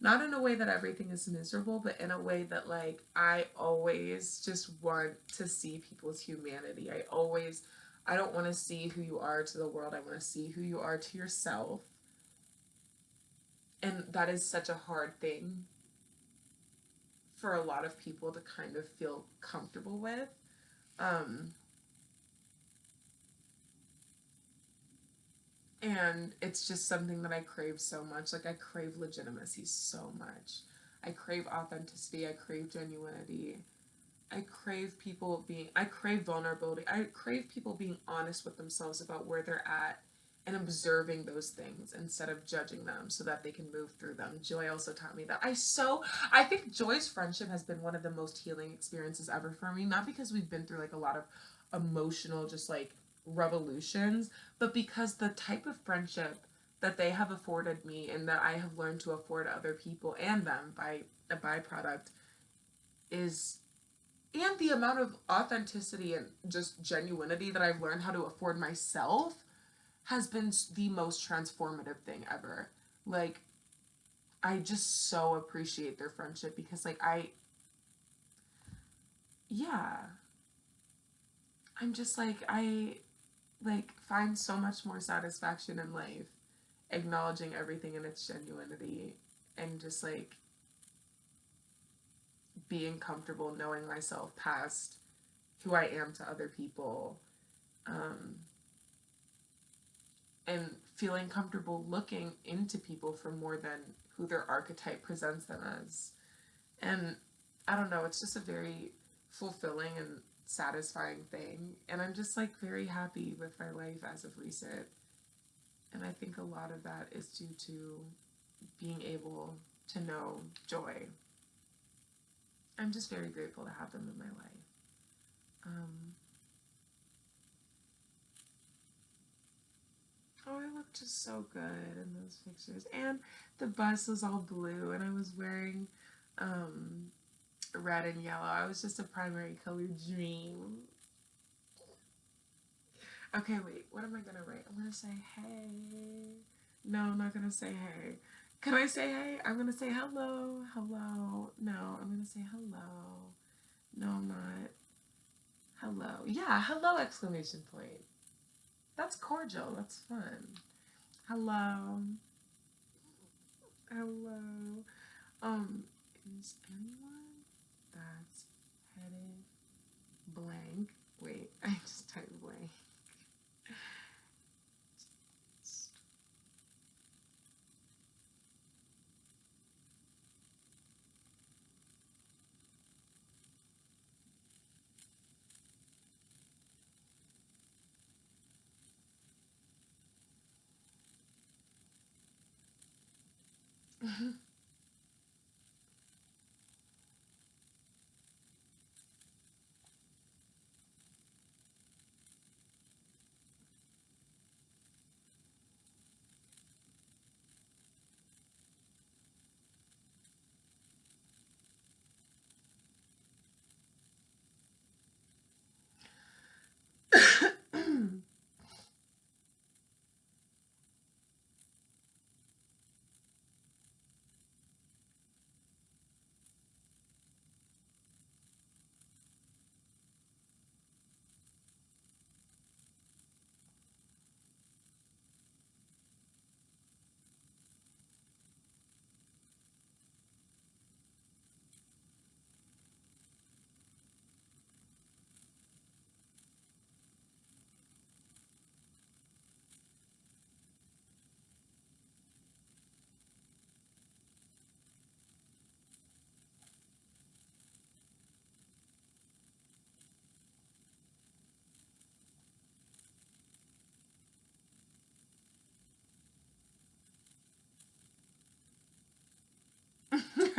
Not in a way that everything is miserable, but in a way that like I always just want to see people's humanity. I don't want to see who you are to the world. I want to see who you are to yourself. And that is such a hard thing for a lot of people to kind of feel comfortable with. Um, and it's just something that I crave so much. Like, I crave legitimacy so much. I crave authenticity. I crave genuinity. I crave vulnerability. I crave people being honest with themselves about where they're at and observing those things instead of judging them so that they can move through them. Joy also taught me that. I think Joy's friendship has been one of the most healing experiences ever for me. Not because we've been through like a lot of emotional, just like revolutions, but because the type of friendship that they have afforded me and that I have learned to afford other people and them by a byproduct is, and the amount of authenticity and just genuinity that I've learned how to afford myself has been the most transformative thing ever. Like, I just so appreciate their friendship because, like, yeah, I'm just like, like, find so much more satisfaction in life acknowledging everything in its genuinity and just, like, being comfortable knowing myself past who I am to other people. Um, and feeling comfortable looking into people for more than who their archetype presents them as. And I don't know, it's just a very fulfilling and satisfying thing. And I'm just like very happy with my life as of recent. And I think a lot of that is due to being able to know Joy. I'm just very grateful to have them in my life. Um, Oh, I looked just so good in those pictures. And the bus was all blue, and I was wearing um, red and yellow. I was just a primary color dream. Okay, wait. What am I going to write? I'm going to say, hey. No, I'm not going to say hey. Can I say hey? I'm going to say hello. Hello. No, I'm going to say hello. No, I'm not. Hello. Yeah, hello exclamation point. That's cordial. That's fun. Hello. Hello. Is anyone that's headed blank? Wait, I just typed blank.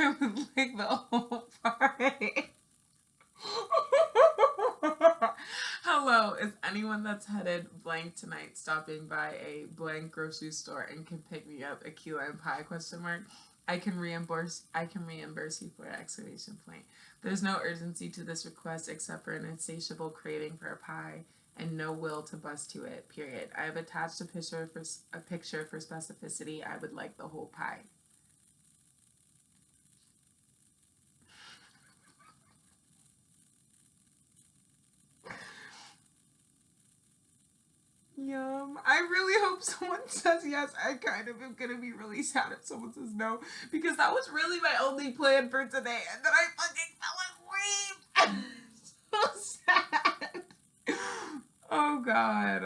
I would like the whole party. Hello, is anyone that's headed blank tonight stopping by a blank grocery store and can pick me up a key lime pie? Question mark. I can reimburse you for an exclamation point. There's no urgency to this request except for an insatiable craving for a pie and no will to bust to it. Period. I have attached a picture for specificity. I would like the whole pie. Yum. I really hope someone says yes. I kind of am gonna be really sad if someone says no because that was really my only plan for today, and then I fucking fell asleep. So sad. Oh god.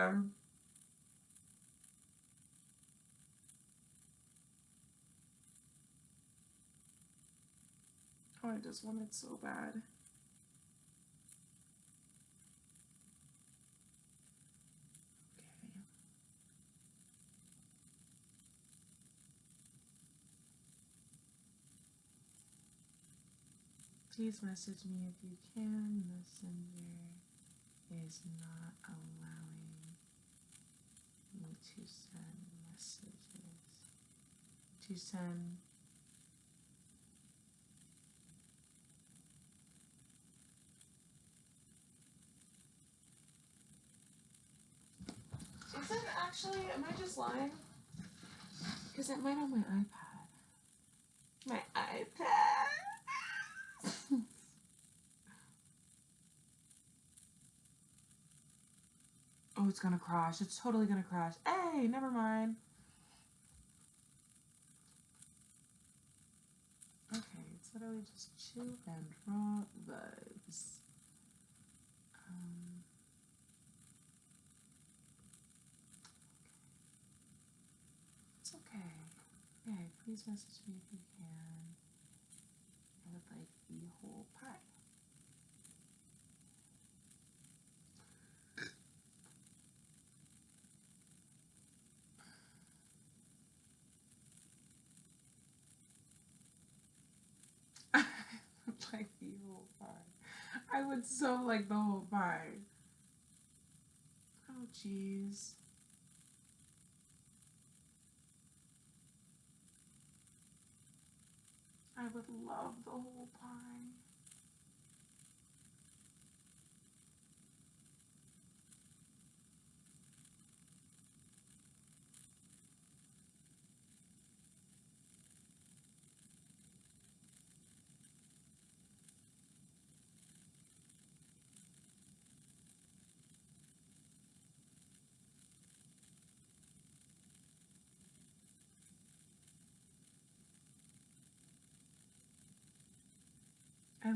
Oh, I just wanted so bad. Okay. Please message me if you can. Messenger is not allowing me to send messages. To send. Is it actually? Am I just lying? Because it might on my iPad. My iPad. Oh, it's gonna crash. It's totally gonna crash. Hey, never mind. Okay, it's literally just chill and raw vibes. It's okay. Yeah, please message me if you can. I would like the whole pie. I would like the whole pie. I would so like the whole pie. Oh, jeez. I would love the whole pie.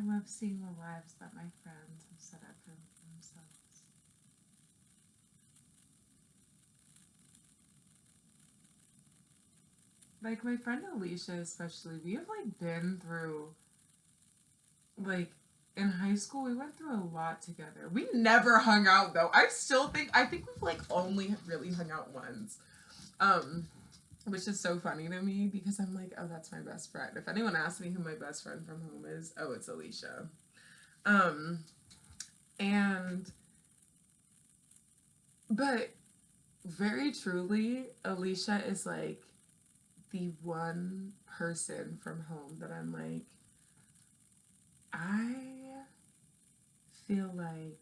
love seeing the lives that my friends have set up for themselves. Like my friend Alicia especially, we have like been through like in high school we went through a lot together. We never hung out though. I think we've like only really hung out once. Um which is so funny to me because I'm like, oh, that's my best friend. If anyone asks me who my best friend from home is, oh, it's Alicia. Um and but very truly, Alicia is like the one person from home that I'm like, I feel like,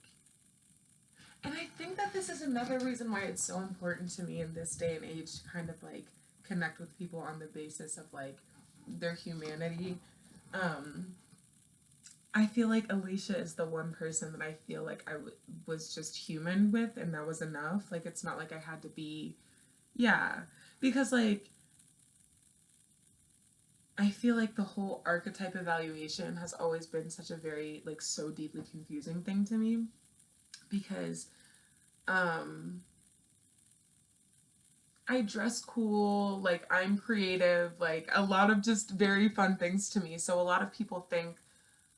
and I think that this is another reason why it's so important to me in this day and age to kind of like connect with people on the basis of like their humanity. Um, I feel like Alicia is the one person that I feel like was just human with, and that was enough. Like, it's not like I had to be, yeah, because like I feel like the whole archetype evaluation has always been such a very like so deeply confusing thing to me because um I dress cool, like I'm creative, like a lot of just very fun things to me. So a lot of people think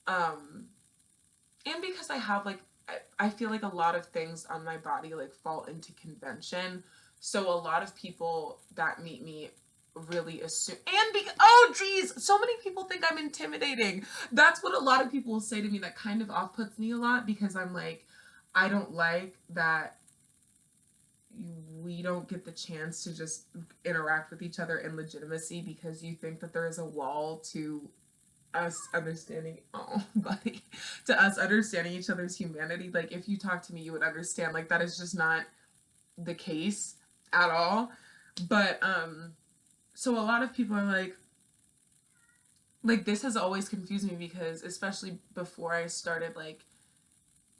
um and because I have like I feel like a lot of things on my body like fall into convention. So a lot of people that meet me really assume oh geez, so many people think I'm intimidating. That's what a lot of people will say to me that kind of off puts me a lot because I'm like, I don't like that we don't get the chance to just interact with each other in legitimacy because you think that there is a wall to us understanding, oh buddy, to us understanding each other's humanity. Like if you talk to me you would understand, like that is just not the case at all. But so a lot of people are like this has always confused me because especially before I started like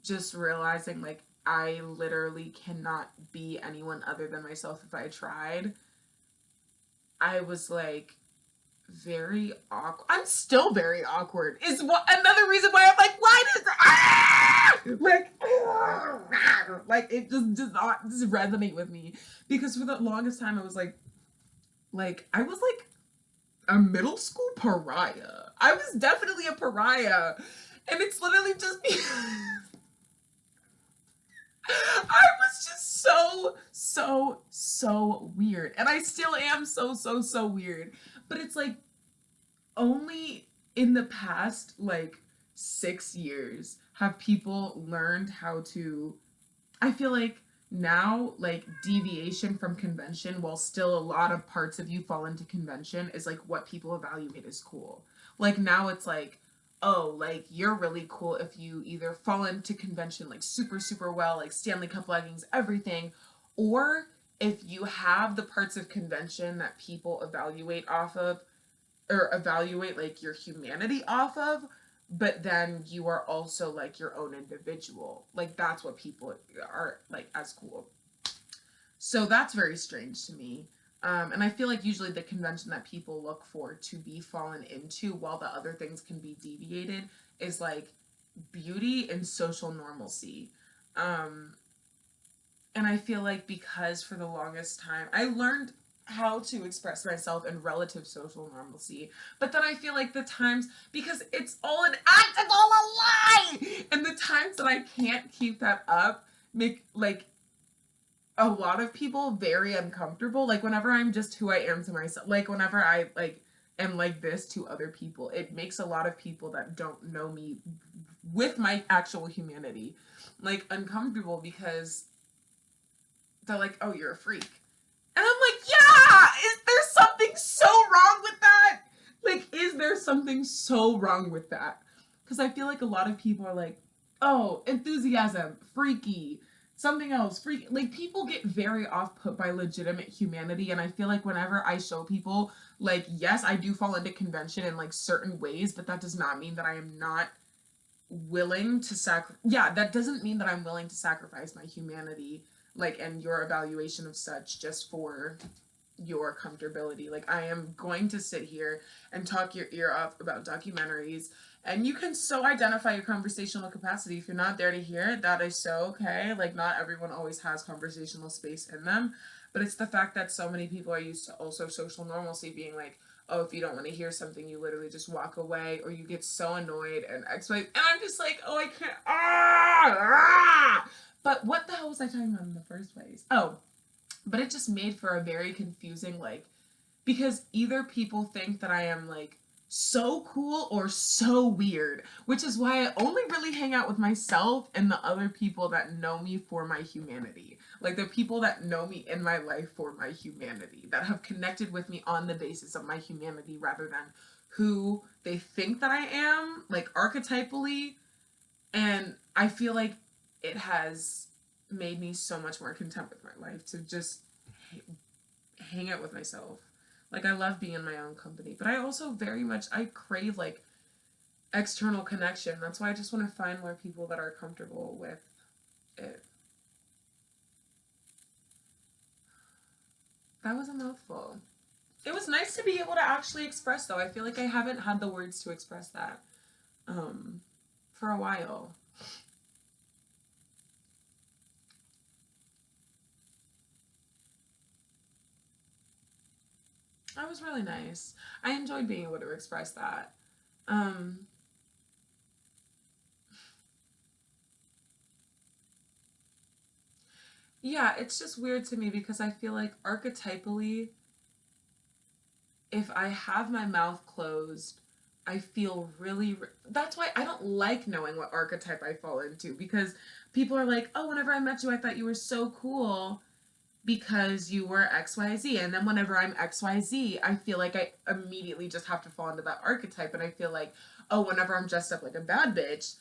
just realizing like I literally cannot be anyone other than myself if I tried. I was like very awkward. I'm still very awkward. Is what another reason why I'm like, why does like it just does not just resonate with me because for the longest time I was like I was like a middle school pariah. I was definitely a pariah, and it's literally just because I was just so weird, and I still am so weird. But it's like only in the past like 6 years have people learned how to, I feel like now like deviation from convention while still a lot of parts of you fall into convention is like what people evaluate as cool. Like now it's like, oh, like you're really cool if you either fall into convention like super well, like Stanley Cup leggings, everything, or if you have the parts of convention that people evaluate off of or evaluate like your humanity off of, but then you are also like your own individual. Like that's what people are like as cool. So that's very strange to me. And I feel like usually the convention that people look for to be fallen into while the other things can be deviated is like beauty and social normalcy. Um, and I feel like because for the longest time I learned how to express myself in relative social normalcy, but then I feel like the times, because it's all an act, it's all a lie, and the times that I can't keep that up make like a lot of people very uncomfortable. Like whenever I'm just who I am to myself, like whenever I like am like this to other people, it makes a lot of people that don't know me with my actual humanity like uncomfortable because they're like, oh, you're a freak. And I'm like, yeah, is there something so wrong with that? Like, is there something so wrong with that? Because I feel like a lot of people are like, oh, enthusiasm, freaky, something else, freaky. Like, people get very off put by legitimate humanity. And I feel like whenever I show people, like, yes, I do fall into convention in like certain ways, but that does not mean that I am not willing to that doesn't mean that I'm willing to sacrifice my humanity like and your evaluation of such just for your comfortability. Like I am going to sit here and talk your ear off about documentaries And you can so identify your conversational capacity. If you're not there to hear it, that is so okay. Like, not everyone always has conversational space in them. But it's the fact that so many people are used to also social normalcy being like, oh, if you don't want to hear something, you literally just walk away, or you get so annoyed and X, Y. And I'm just like, oh, I can't. But what the hell was I talking about in the first place? Oh, but it just made for a very confusing, like, because either people think that I am like so cool or so weird, which is why I only really hang out with myself and the other people that know me for my humanity. Like the people that know me in my life for my humanity, that have connected with me on the basis of my humanity rather than who they think that I am, like archetypally. And I feel like it has made me so much more content with my life to just hang out with myself. Like I love being in my own company, but I also very much I crave like external connection. That's why I just want to find more people that are comfortable with it. That was a mouthful. It was nice to be able to actually express though. I feel like I haven't had the words to express that for a while. That was really nice. I enjoyed being able to express that. Um, yeah, it's just weird to me because I feel like archetypally, if I have my mouth closed, I feel really. That's why I don't like knowing what archetype I fall into because people are like, oh, whenever I met you, I thought you were so cool because you were XYZ. And then whenever I'm XYZ, I feel like I immediately just have to fall into that archetype. And I feel like, oh, whenever I'm dressed up like a bad bitch,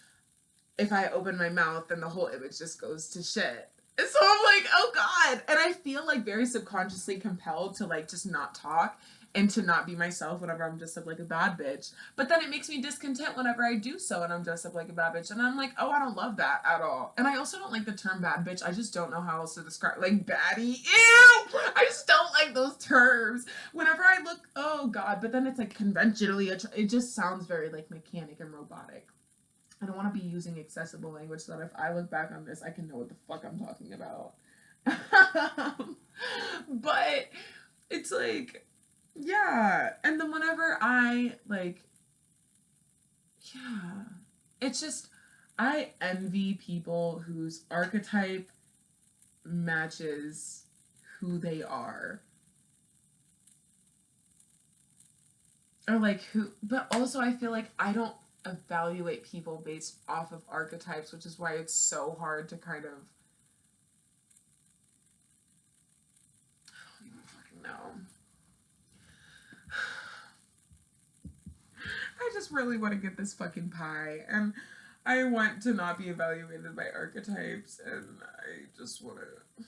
if I open my mouth, then the whole image just goes to shit. And so I'm like, oh God. And I feel like very subconsciously compelled to like just not talk and to not be myself whenever I'm dressed up like a bad bitch. But then it makes me discontent whenever I do so and I'm dressed up like a bad bitch. And I'm like, oh, I don't love that at all. And I also don't like the term bad bitch. I just don't know how else to describe like baddie. Ew! I just don't like those terms. Whenever I look, oh God, but then it's like conventionally, it just sounds very like mechanic and robotic. I don't want to be using accessible language so that if I look back on this, I can know what the fuck I'm talking about. But it's like, yeah. And then whenever I, like, yeah, it's just, I envy people whose archetype matches who they are. Or like who, but also I feel like I don't evaluate people based off of archetypes, which is why it's so hard to kind of, I don't even fucking know. I just really want to get this fucking pie, and I want to not be evaluated by archetypes, and I just want to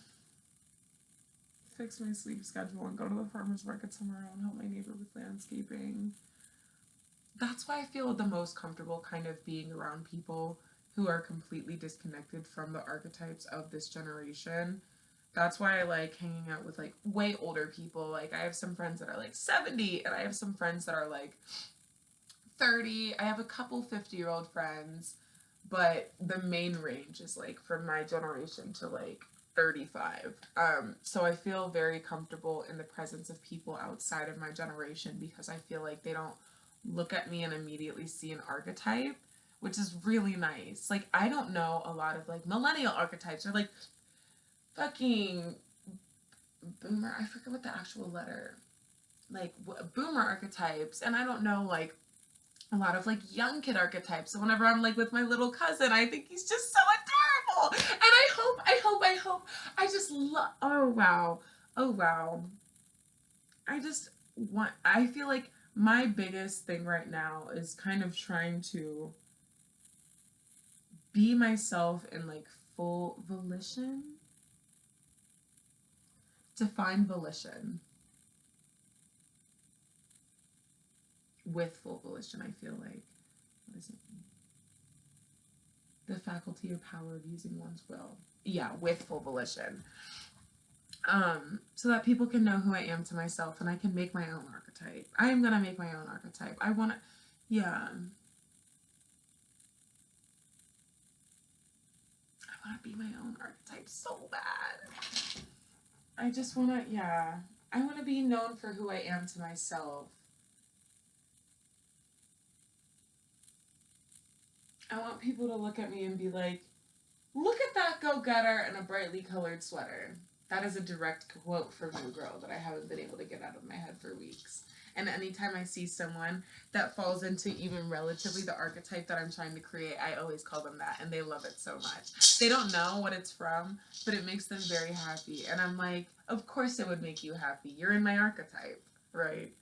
fix my sleep schedule and go to the farmer's market tomorrow and help my neighbor with landscaping. That's why I feel the most comfortable kind of being around people who are completely disconnected from the archetypes of this generation. That's why I like hanging out with like way older people. Like I have some friends that are like 70 and I have some friends that are like 30. I have a couple 50-year-old friends, but the main range is like from my generation to like 35. So I feel very comfortable in the presence of people outside of my generation because I feel like they don't look at me and immediately see an archetype, which is really nice. Like I don't know a lot of like millennial archetypes or like fucking boomer. I forget what the actual letter. Like boomer archetypes, and I don't know like a lot of like young kid archetypes. So whenever I'm like with my little cousin, I think he's just so adorable. And I hope. I just love. Oh wow. Oh wow. I just want. I feel like my biggest thing right now is kind of trying to be myself in like full volition. Define volition with full volition. I feel like. What does it mean? The faculty or power of using one's will. Yeah, with full volition. So that people can know who I am to myself and I can make my own archetype. I am gonna make my own archetype. I wanna, yeah. want to be my own archetype so bad. I just want to, yeah. I want to be known for who I am to myself. I want people to look at me and be like, look at that go-getter in a brightly colored sweater. That is a direct quote from New Girl that I haven't been able to get out of my head for weeks. And anytime I see someone that falls into even relatively the archetype that I'm trying to create, I always call them that, and they love it so much. They don't know what it's from, but it makes them very happy. And I'm like, of course it would make you happy. You're in my archetype, right?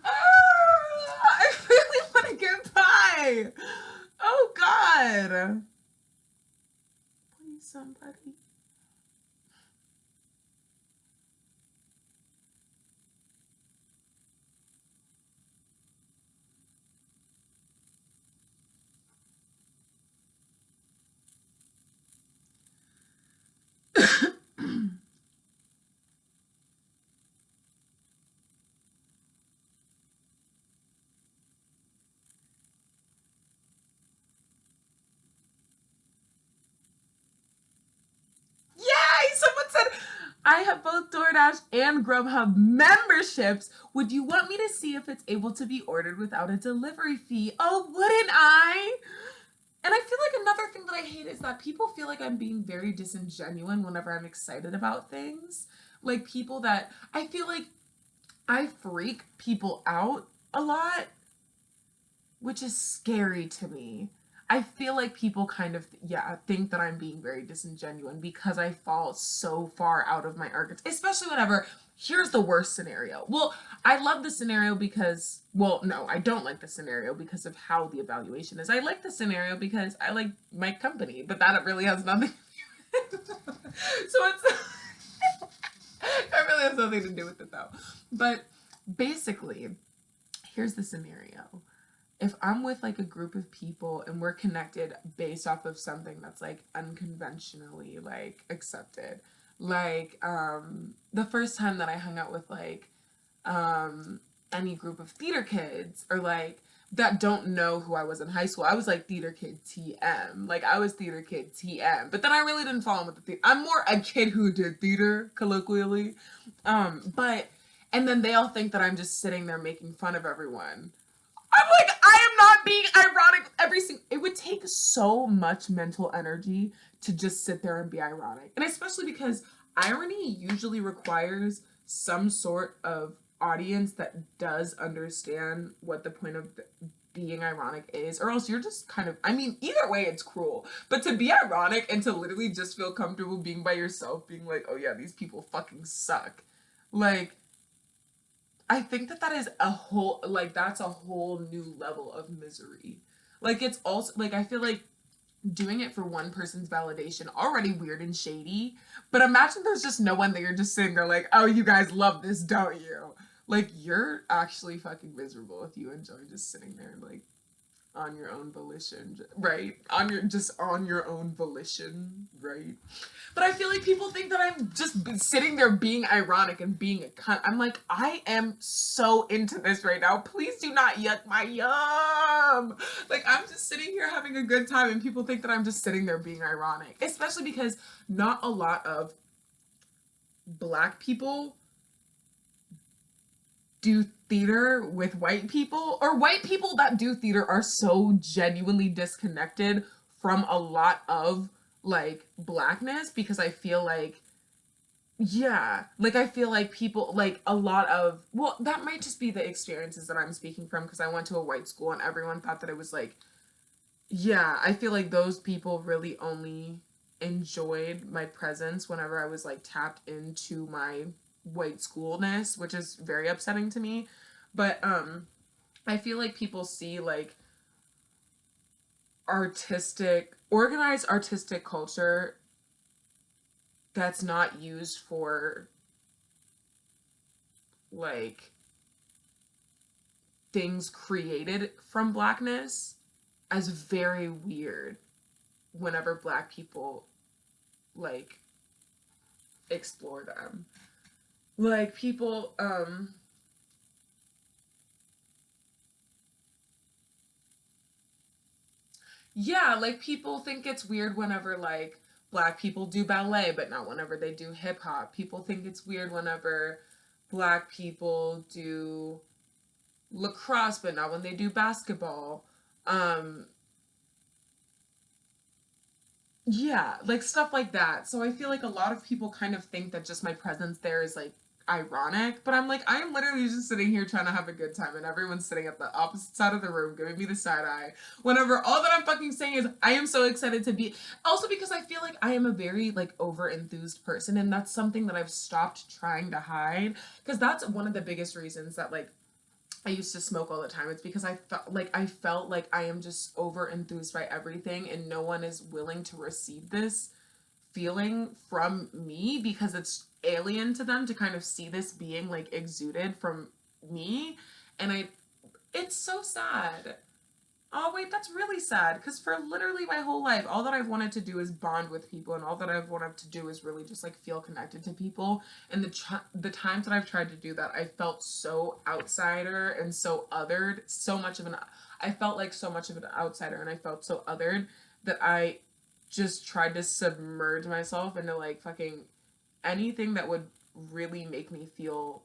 I really want to get by. Oh, God. Please, somebody. Yay! Someone said, I have both DoorDash and Grubhub memberships. Would you want me to see if it's able to be ordered without a delivery fee? Oh, wouldn't I? And I feel like another thing that I hate is that people feel like I'm being very disingenuous whenever I'm excited about things. Like people that I feel like I freak people out a lot, which is scary to me. I feel like people kind of, yeah, think that I'm being very disingenuous because I fall so far out of my archetype, especially whenever, here's the worst scenario. Well, I love the scenario because, well, no, I don't like the scenario because of how the evaluation is. I like the scenario because I like my company, but that really has nothing so it's, that really has nothing to do with it though. But basically, here's the scenario. If I'm with like a group of people and we're connected based off of something that's like unconventionally like accepted, like the first time that I hung out with like any group of theater kids or like that don't know who I was in high school, I was like theater kid TM. Like I was theater kid TM. But then I really didn't fall in with the theater. I'm more a kid who did theater colloquially. But and then they all think that I'm just sitting there making fun of everyone. I'm like, I am not being ironic every single. It would take so much mental energy to just sit there and be ironic. And especially because irony usually requires some sort of audience that does understand what the point of being ironic is, or else you're just kind of, I mean, either way it's cruel. But to be ironic and to literally just feel comfortable being by yourself, being like, oh yeah, these people fucking suck. Like, I think that that is a whole, like, that's a whole new level of misery. Like, it's also, like, I feel like doing it for one person's validation, already weird and shady. But imagine there's just no one that you're just sitting there like, oh, you guys love this, don't you? Like, you're actually fucking miserable if you enjoy just sitting there, like, on your own volition, right? On your just on your own volition, right? But I feel like people think that I'm just sitting there being ironic and being a cunt. I'm like, I am so into this right now. Please do not yuck my yum. Like I'm just sitting here having a good time, and people think that I'm just sitting there being ironic, especially because not a lot of Black people do theater with white people, or white people that do theater are so genuinely disconnected from a lot of like Blackness, because I feel like, yeah, like I feel like people, like a lot of, well, that might just be the experiences that I'm speaking from because I went to a white school and everyone thought that it was like, yeah, I feel like those people really only enjoyed my presence whenever I was like tapped into my white schoolness, which is very upsetting to me. But I feel like people see like organized artistic culture that's not used for like things created from Blackness as very weird whenever Black people like explore them. Like people Yeah, like people think it's weird whenever like black people do ballet, but not whenever they do hip hop. People think it's weird whenever black people do lacrosse, but not when they do basketball. Um, yeah, like stuff like that. So I feel like a lot of people kind of think that just my presence there is like ironic, but I'm like, I am literally just sitting here trying to have a good time, and everyone's sitting at the opposite side of the room giving me the side eye. Whenever all that I'm fucking saying is, I am so excited to be. Also, because I feel like I am a very like over enthused person, and that's something that I've stopped trying to hide. Because that's one of the biggest reasons that like I used to smoke all the time. It's because I felt like I am just over enthused by everything and no one is willing to receive this feeling from me because it's alien to them to kind of see this being like exuded from me and I it's so sad. Oh wait, that's really sad because for literally my whole life, all that I've wanted to do is bond with people, and all that I've wanted to do is really just like feel connected to people. And the times that I've tried to do that, I felt so outsider and so othered, so much of an I felt like so much of an outsider, and I felt so othered that I just tried to submerge myself into like fucking anything that would really make me feel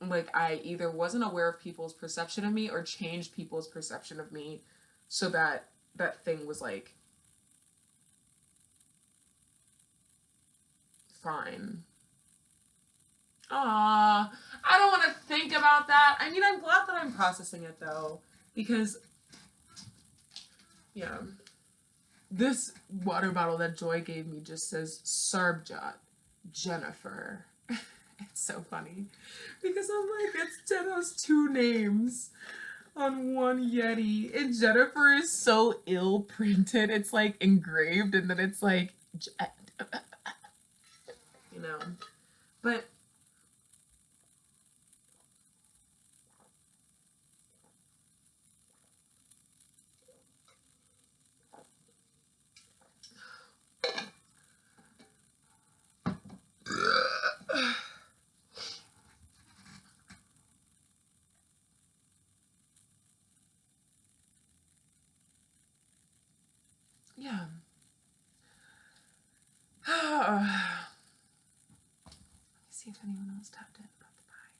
like I either wasn't aware of people's perception of me or changed people's perception of me so that that thing was like fine. Ah, I don't want to think about that. I mean, I'm glad that I'm processing it though because yeah, this water bottle that Joy gave me just says Sarbjot Jennifer. It's so funny because I'm like, it's Jenna's two names on one Yeti. And Jennifer is so ill printed. It's like engraved and then it's like, you know. But yeah. Let me see if anyone else tapped in about the pie.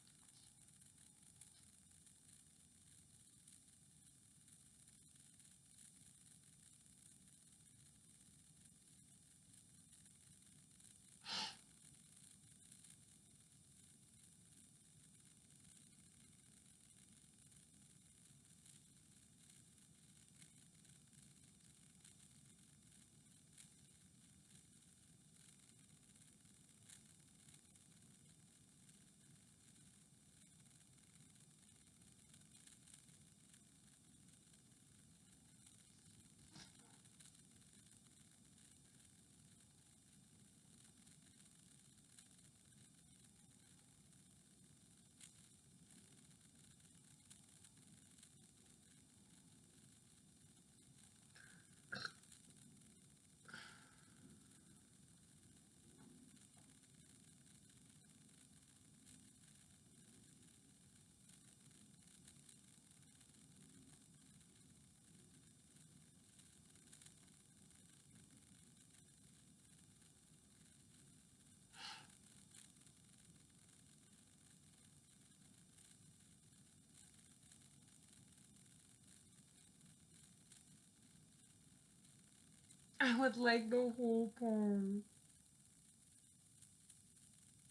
I would like the whole poem.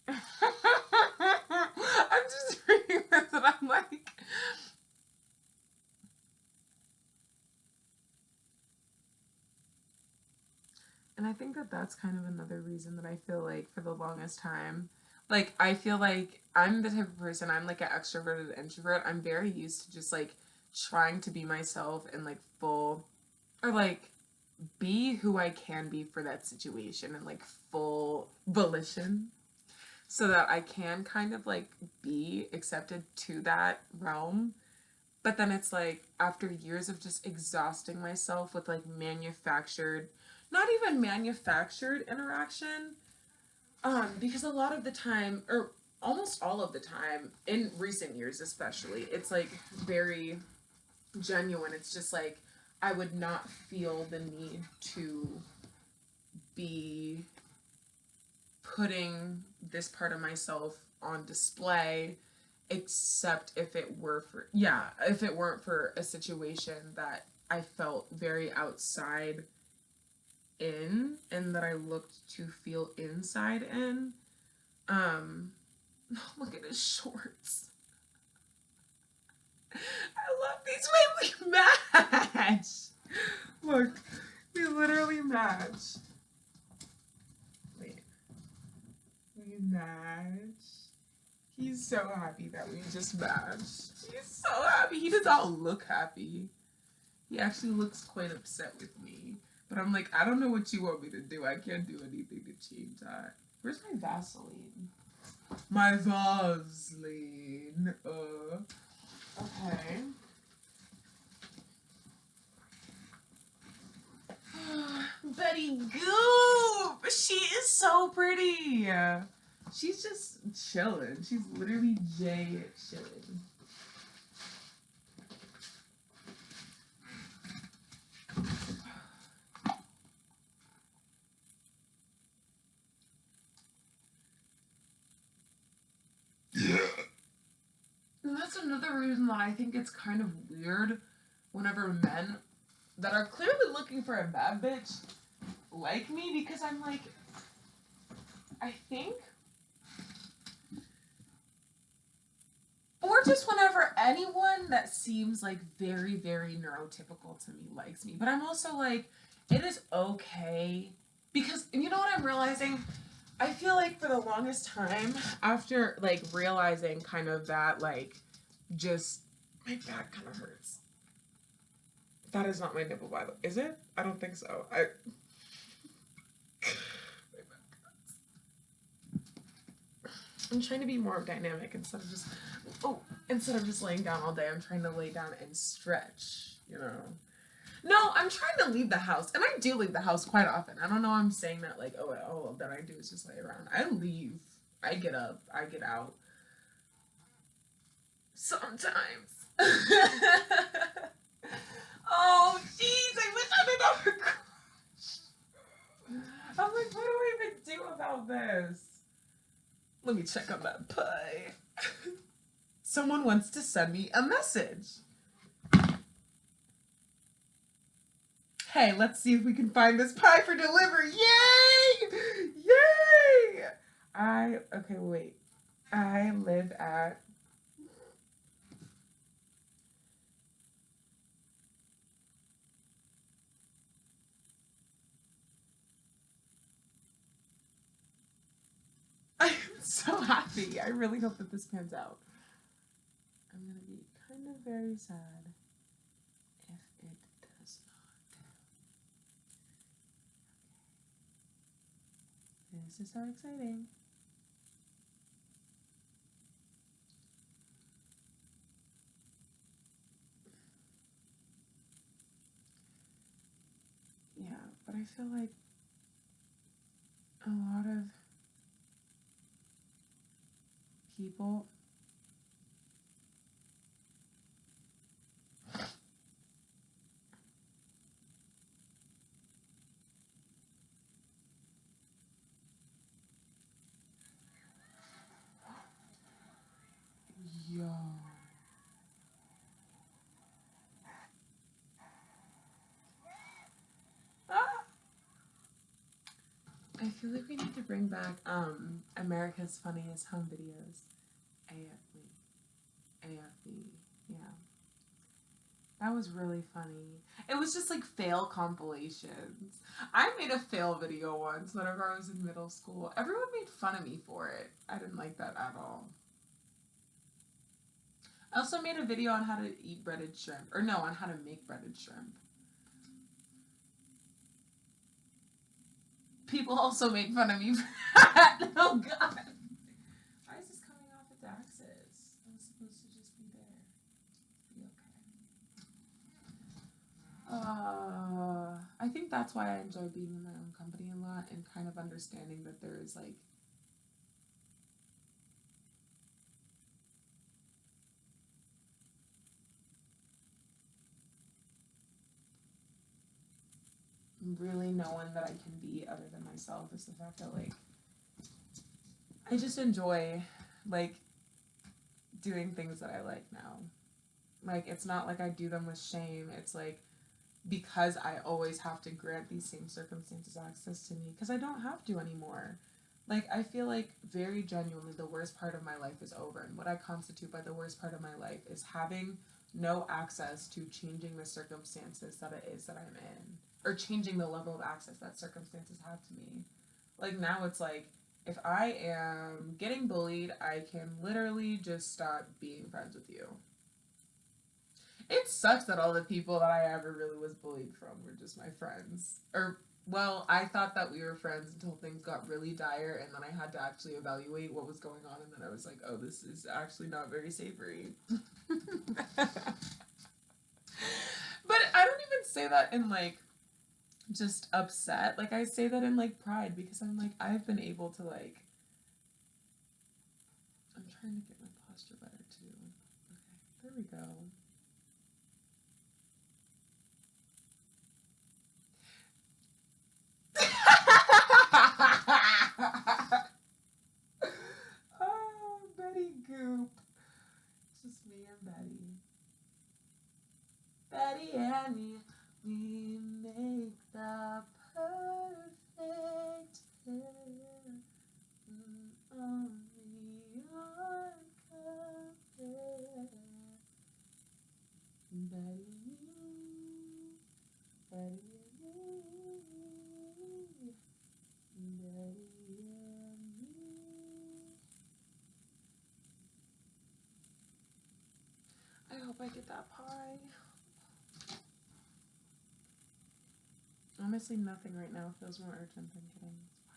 I'm just reading this and I'm like, and I think that that's kind of another reason that I feel like for the longest time, like I feel like I'm the type of person, I'm like an extroverted introvert. I'm very used to just like trying to be myself and like full or like be who I can be for that situation and like full volition so that I can kind of like be accepted to that realm. But then it's like after years of just exhausting myself with like manufactured, not even manufactured interaction, because a lot of the time, or almost all of the time, in recent years especially, it's like very genuine. It's just like I would not feel the need to be putting this part of myself on display, except if it were for, yeah, if it weren't for a situation that I felt very outside in and that I looked to feel inside in. Look at his shorts. I love these. Wait, we match. Look, we literally match. Wait, we match. He's so happy that we just matched. He's so happy. He does not look happy. He actually looks quite upset with me. But I'm like, I don't know what you want me to do. I can't do anything to change that. Where's my Vaseline? My Vaseline. Okay. Betty Goop! She is so pretty. She's just chilling. She's literally Jay chilling. Yeah. And that's another reason that I think it's kind of weird whenever men that are clearly looking for a bad bitch like me, because I'm like, I think, or just whenever anyone that seems like very, very neurotypical to me likes me. But I'm also like, it is okay, because you know what I'm realizing? I feel like for the longest time, after like realizing kind of that, like, just my back kind of hurts. That is not my nipple, by the way. Is it? I don't think so. I'm trying to be more dynamic instead of just laying down all day. I'm trying to lay down and stretch, you know. No, I'm trying to leave the house, and I do leave the house quite often. I don't know. I'm saying that like, all that I do is just lay around. I leave. I get up. I get out. Sometimes. Oh, jeez! I wish I didn't have a crush. I'm like, what do I even do about this? Let me check on that pie. Someone wants to send me a message. Hey, let's see if we can find this pie for delivery. Yay! Yay! Okay, wait. I live at... I'm so happy. I really hope that this pans out. I'm going to be kind of very sad if it does not. This is so exciting. Yeah, but I feel like a lot of people yo. Ah! I feel like we need to bring back America's Funniest Home Videos. AFV. Yeah. That was really funny. It was just like fail compilations. I made a fail video once whenever I was in middle school. Everyone made fun of me for it. I didn't like that at all. I also made a video on how to eat breaded shrimp. Or no, on how to make breaded shrimp. People also made fun of me for that. Oh god. Why is this coming off its axis? I was supposed to just be there. Be okay. I think that's why I enjoy being in my own company a lot and kind of understanding that there is like really no one that I can be other than myself is the fact that, like, I just enjoy, like, doing things that I like now. Like, it's not like I do them with shame. It's like, because I always have to grant these same circumstances access to me, because I don't have to anymore. Like, I feel like very genuinely the worst part of my life is over. And what I constitute by the worst part of my life is having no access to changing the circumstances that it is that I'm in, or changing the level of access that circumstances have to me. Like, now it's like, if I am getting bullied, I can literally just stop being friends with you. It sucks that all the people that I ever really was bullied from were just my friends. Or, well, I thought that we were friends until things got really dire, and then I had to actually evaluate what was going on, and then I was like, oh, this is actually not very savory. But I don't even say that in, like, just upset. Like, I say that in, like, pride, because I'm like, I've been able to, like, I'm trying to get my posture better, too. Okay, there we go. Oh, Betty Goop. It's just me and Betty. Betty and me, we make the perfect pair. Only our compare. Betty and me, Betty and me, Betty and me. I hope I get that pie. Honestly, nothing right now feels more urgent than getting this pie.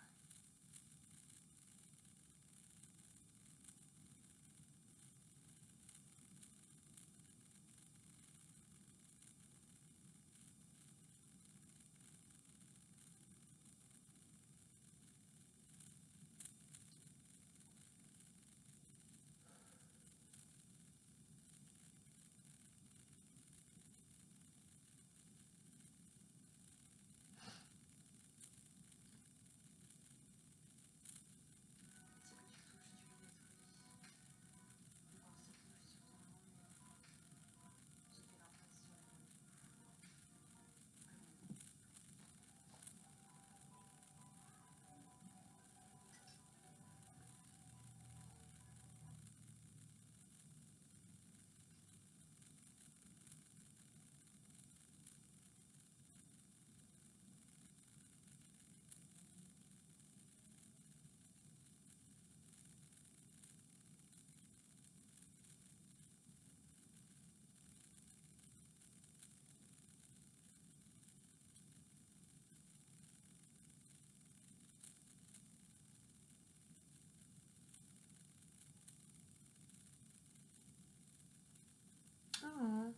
Oh,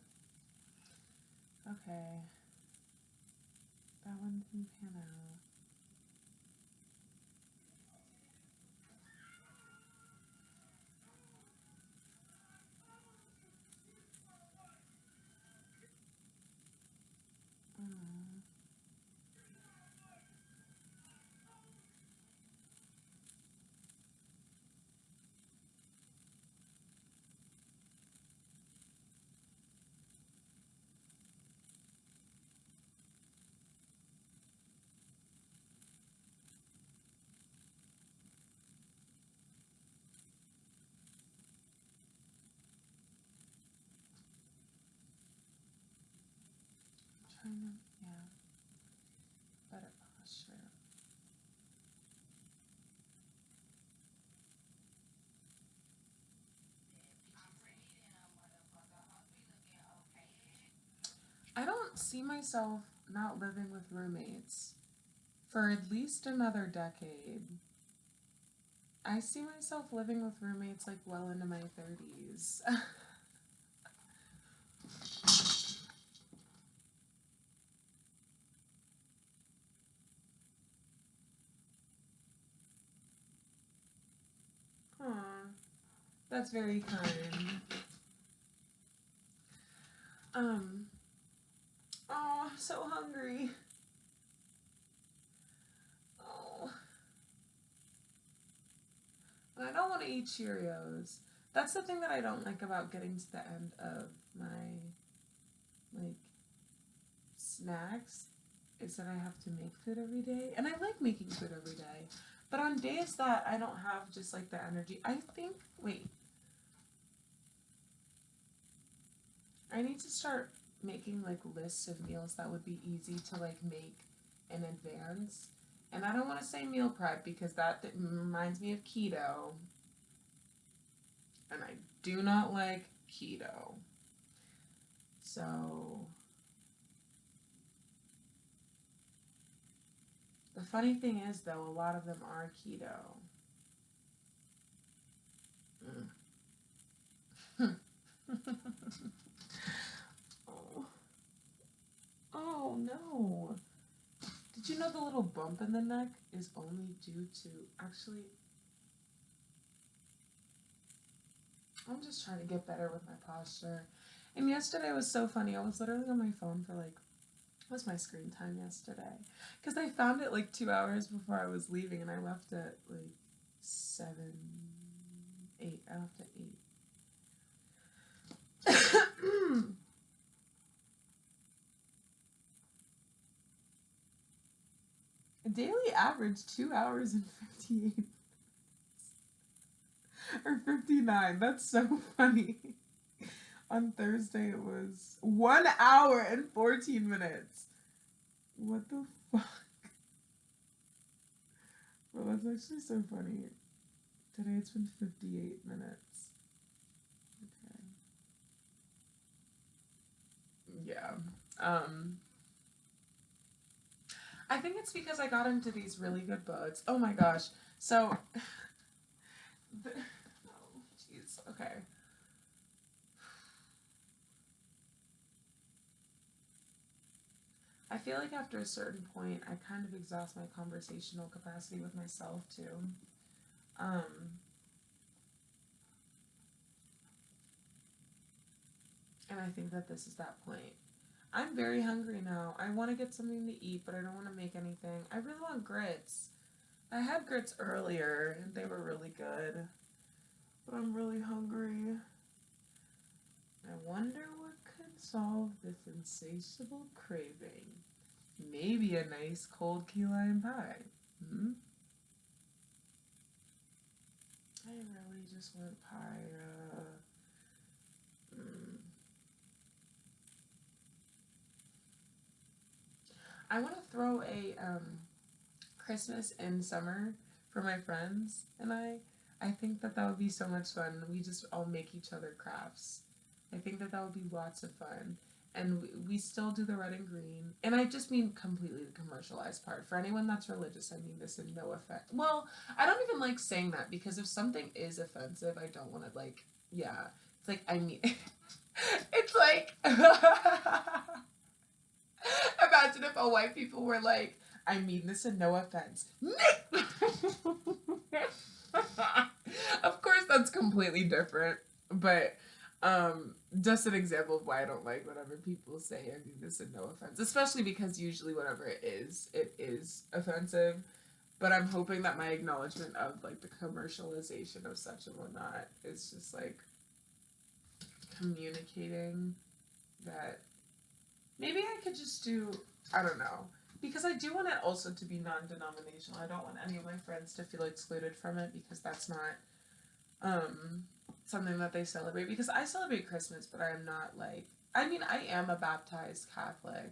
okay. That one didn't pan out. Mm. Trying to, yeah, better posture. I don't see myself not living with roommates for at least another decade. I see myself living with roommates like well into my 30s. Aw, that's very kind. Um, oh, I'm so hungry. eat Cheerios. That's the thing that I don't like about getting to the end of my, like, snacks, is that I have to make food every day. And I like making food every day. But on days that I don't have just, like, the energy, I think, wait. I need to start making, like, lists of meals that would be easy to, like, make in advance. And I don't want to say meal prep because that reminds me of keto. And I do not like keto. So, the funny thing is, though, a lot of them are keto. Mm. Oh. Oh, no. Did you know the little bump in the neck is only due to, actually, I'm just trying to get better with my posture. And yesterday was so funny. I was literally on my phone for, like, what was my screen time yesterday? Because I found it like 2 hours before I was leaving, and I left at like 7, 8. I left at 8. A daily average 2 hours and 58 or 59. That's so funny. On Thursday it was 1 hour and 14 minutes. What the fuck? Well, that's actually so funny. Today it's been 58 minutes. Okay. Yeah. I think it's because I got into these really good books. Oh my gosh. So, oh, jeez. Okay. I feel like after a certain point, I kind of exhaust my conversational capacity with myself too. And I think that this is that point. I'm very hungry now. I want to get something to eat, but I don't want to make anything. I really want grits. I had grits earlier, and they were really good. But I'm really hungry. I wonder what could solve this insatiable craving. Maybe a nice cold key lime pie. I really just want pie. I want to throw a Christmas and summer for my friends and I. I think that would be so much fun. We just all make each other crafts. I think that would be lots of fun. And we still do the red and green. And I just mean completely the commercialized part. For anyone that's religious, I mean this in no offense. Well, I don't even like saying that because if something is offensive, I don't want to, like, yeah. It's like, I mean, it's like, imagine if all white people were like, I mean this in no offense. Of course, that's completely different, but just an example of why I don't like whatever people say. I mean this in no offense, especially because usually whatever it is offensive. But I'm hoping that my acknowledgement of, like, the commercialization of such and whatnot is just, like, communicating that maybe I could just do, I don't know, because I do want it also to be non-denominational. I don't want any of my friends to feel excluded from it because that's not something that they celebrate. Because I celebrate Christmas, but I am not, like, I mean, I am a baptized Catholic,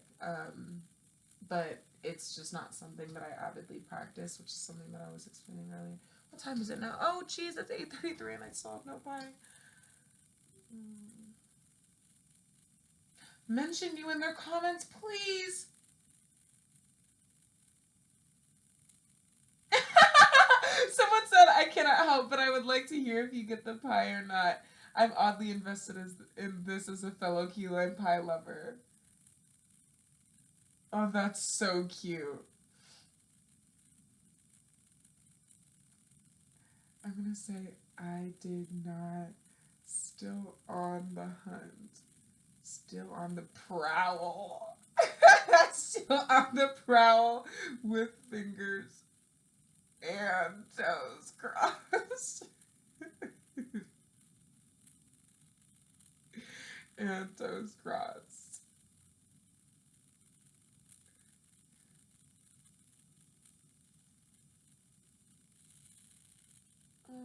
but it's just not something that I avidly practice, which is something that I was explaining earlier. What time is it now? Oh, geez, it's 8:33 and I still have no pie. Mention you in their comments, please. Someone said, I cannot help, but I would like to hear if you get the pie or not. I'm oddly invested in this as a fellow key lime pie lover. Oh, that's so cute. I'm gonna say, I did not. Still on the hunt. Still on the prowl. Still on the prowl with fingers and toes crossed. And toes crossed. Oh.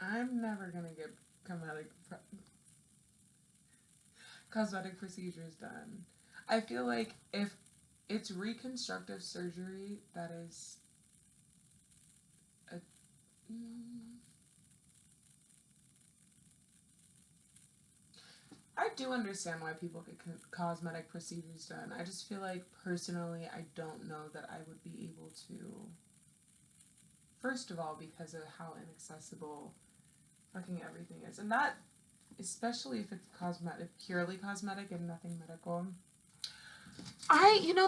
I'm never gonna get cosmetic procedures done. I feel like if it's reconstructive surgery, that is a. I do understand why people get cosmetic procedures done. I just feel like personally, I don't know that I would be able to. First of all, because of how inaccessible fucking everything is, and that especially if it's cosmetic, purely cosmetic and nothing medical.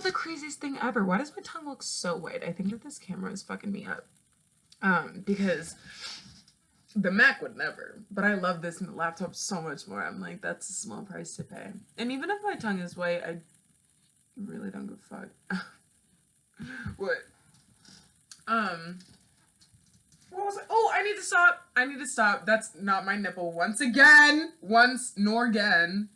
The craziest thing ever. Why does my tongue look so white? I think that this camera is fucking me up. Because the Mac would never, but I love this laptop so much more. I'm like, that's a small price to pay. And even if my tongue is white, I really don't give a fuck. What? What was it? Oh, I need to stop. I need to stop. That's not my nipple once again. Once nor again.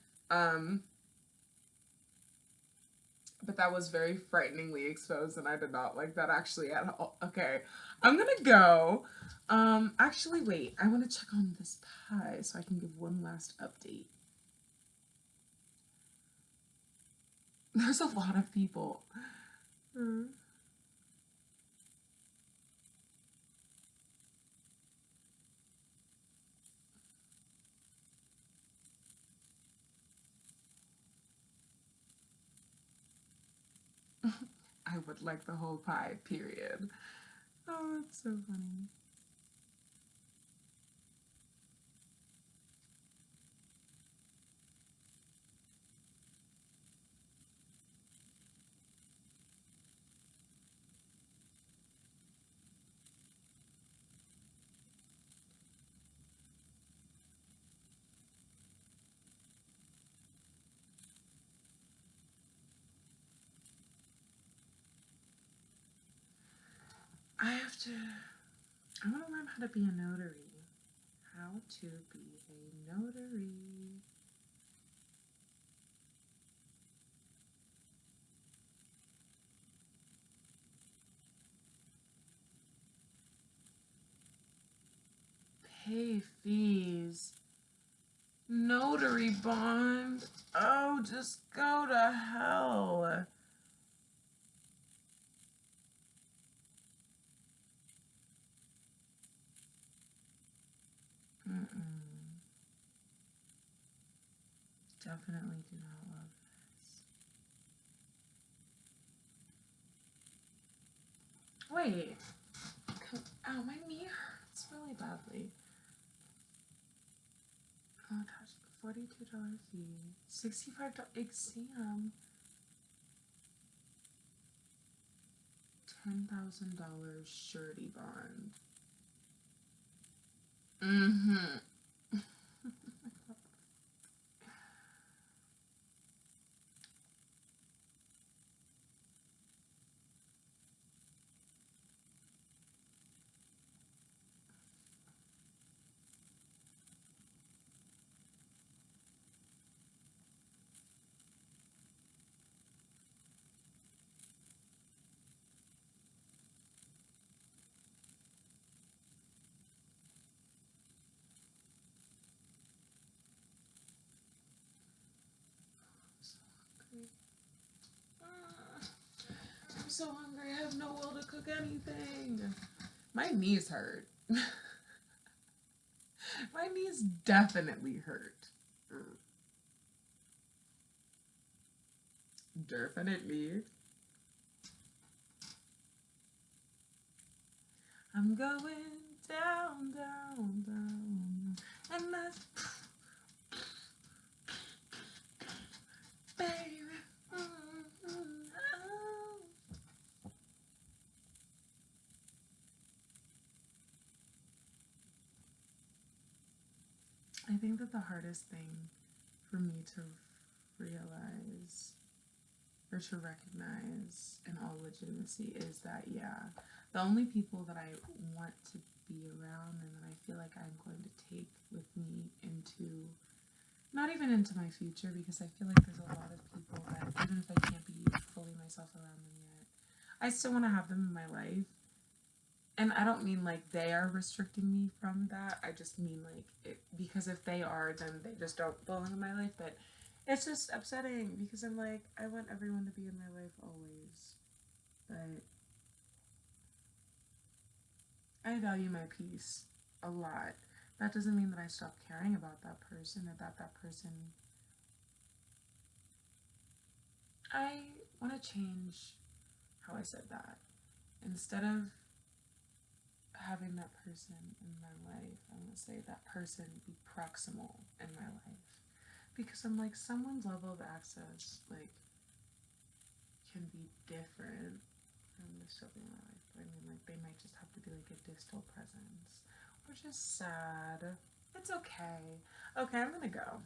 But that was very frighteningly exposed, and I did not like that actually at all. Okay, I'm gonna go. Actually, wait. I want to check on this pie so I can give one last update. There's a lot of people. I would like the whole pie, period. Oh, it's so funny. I want to learn how to be a notary. How to be a notary. Pay fees. Notary bond. Oh, just go to hell. Mm-mm. Definitely do not love this. Wait. Ow, my knee hurts really badly. Oh gosh, $42 fee, $65 exam, $10,000 surety bond. Mm-hmm. so hungry. I have no will to cook anything. My knees hurt. My knees definitely hurt. Definitely. I'm going down, down, down. And that's baby. I think that the hardest thing for me to realize or to recognize in all legitimacy is that, yeah, the only people that I want to be around and that I feel like I'm going to take with me into, not even into my future, because I feel like there's a lot of people that even if I can't be fully myself around them yet, I still want to have them in my life. And I don't mean like they are restricting me from that. I just mean like it, because if they are, then they just don't belong in my life. But it's just upsetting because I'm like, I want everyone to be in my life always. But I value my peace a lot. That doesn't mean that I stop caring about that person or that that person. I want to change how I said that. Instead of having that person in my life, I'm going to say that person be proximal in my life. Because I'm like, someone's level of access, like, can be different from the stuff in my life. I mean, like, they might just have to be like a distal presence, which is sad. It's okay. Okay, I'm gonna go.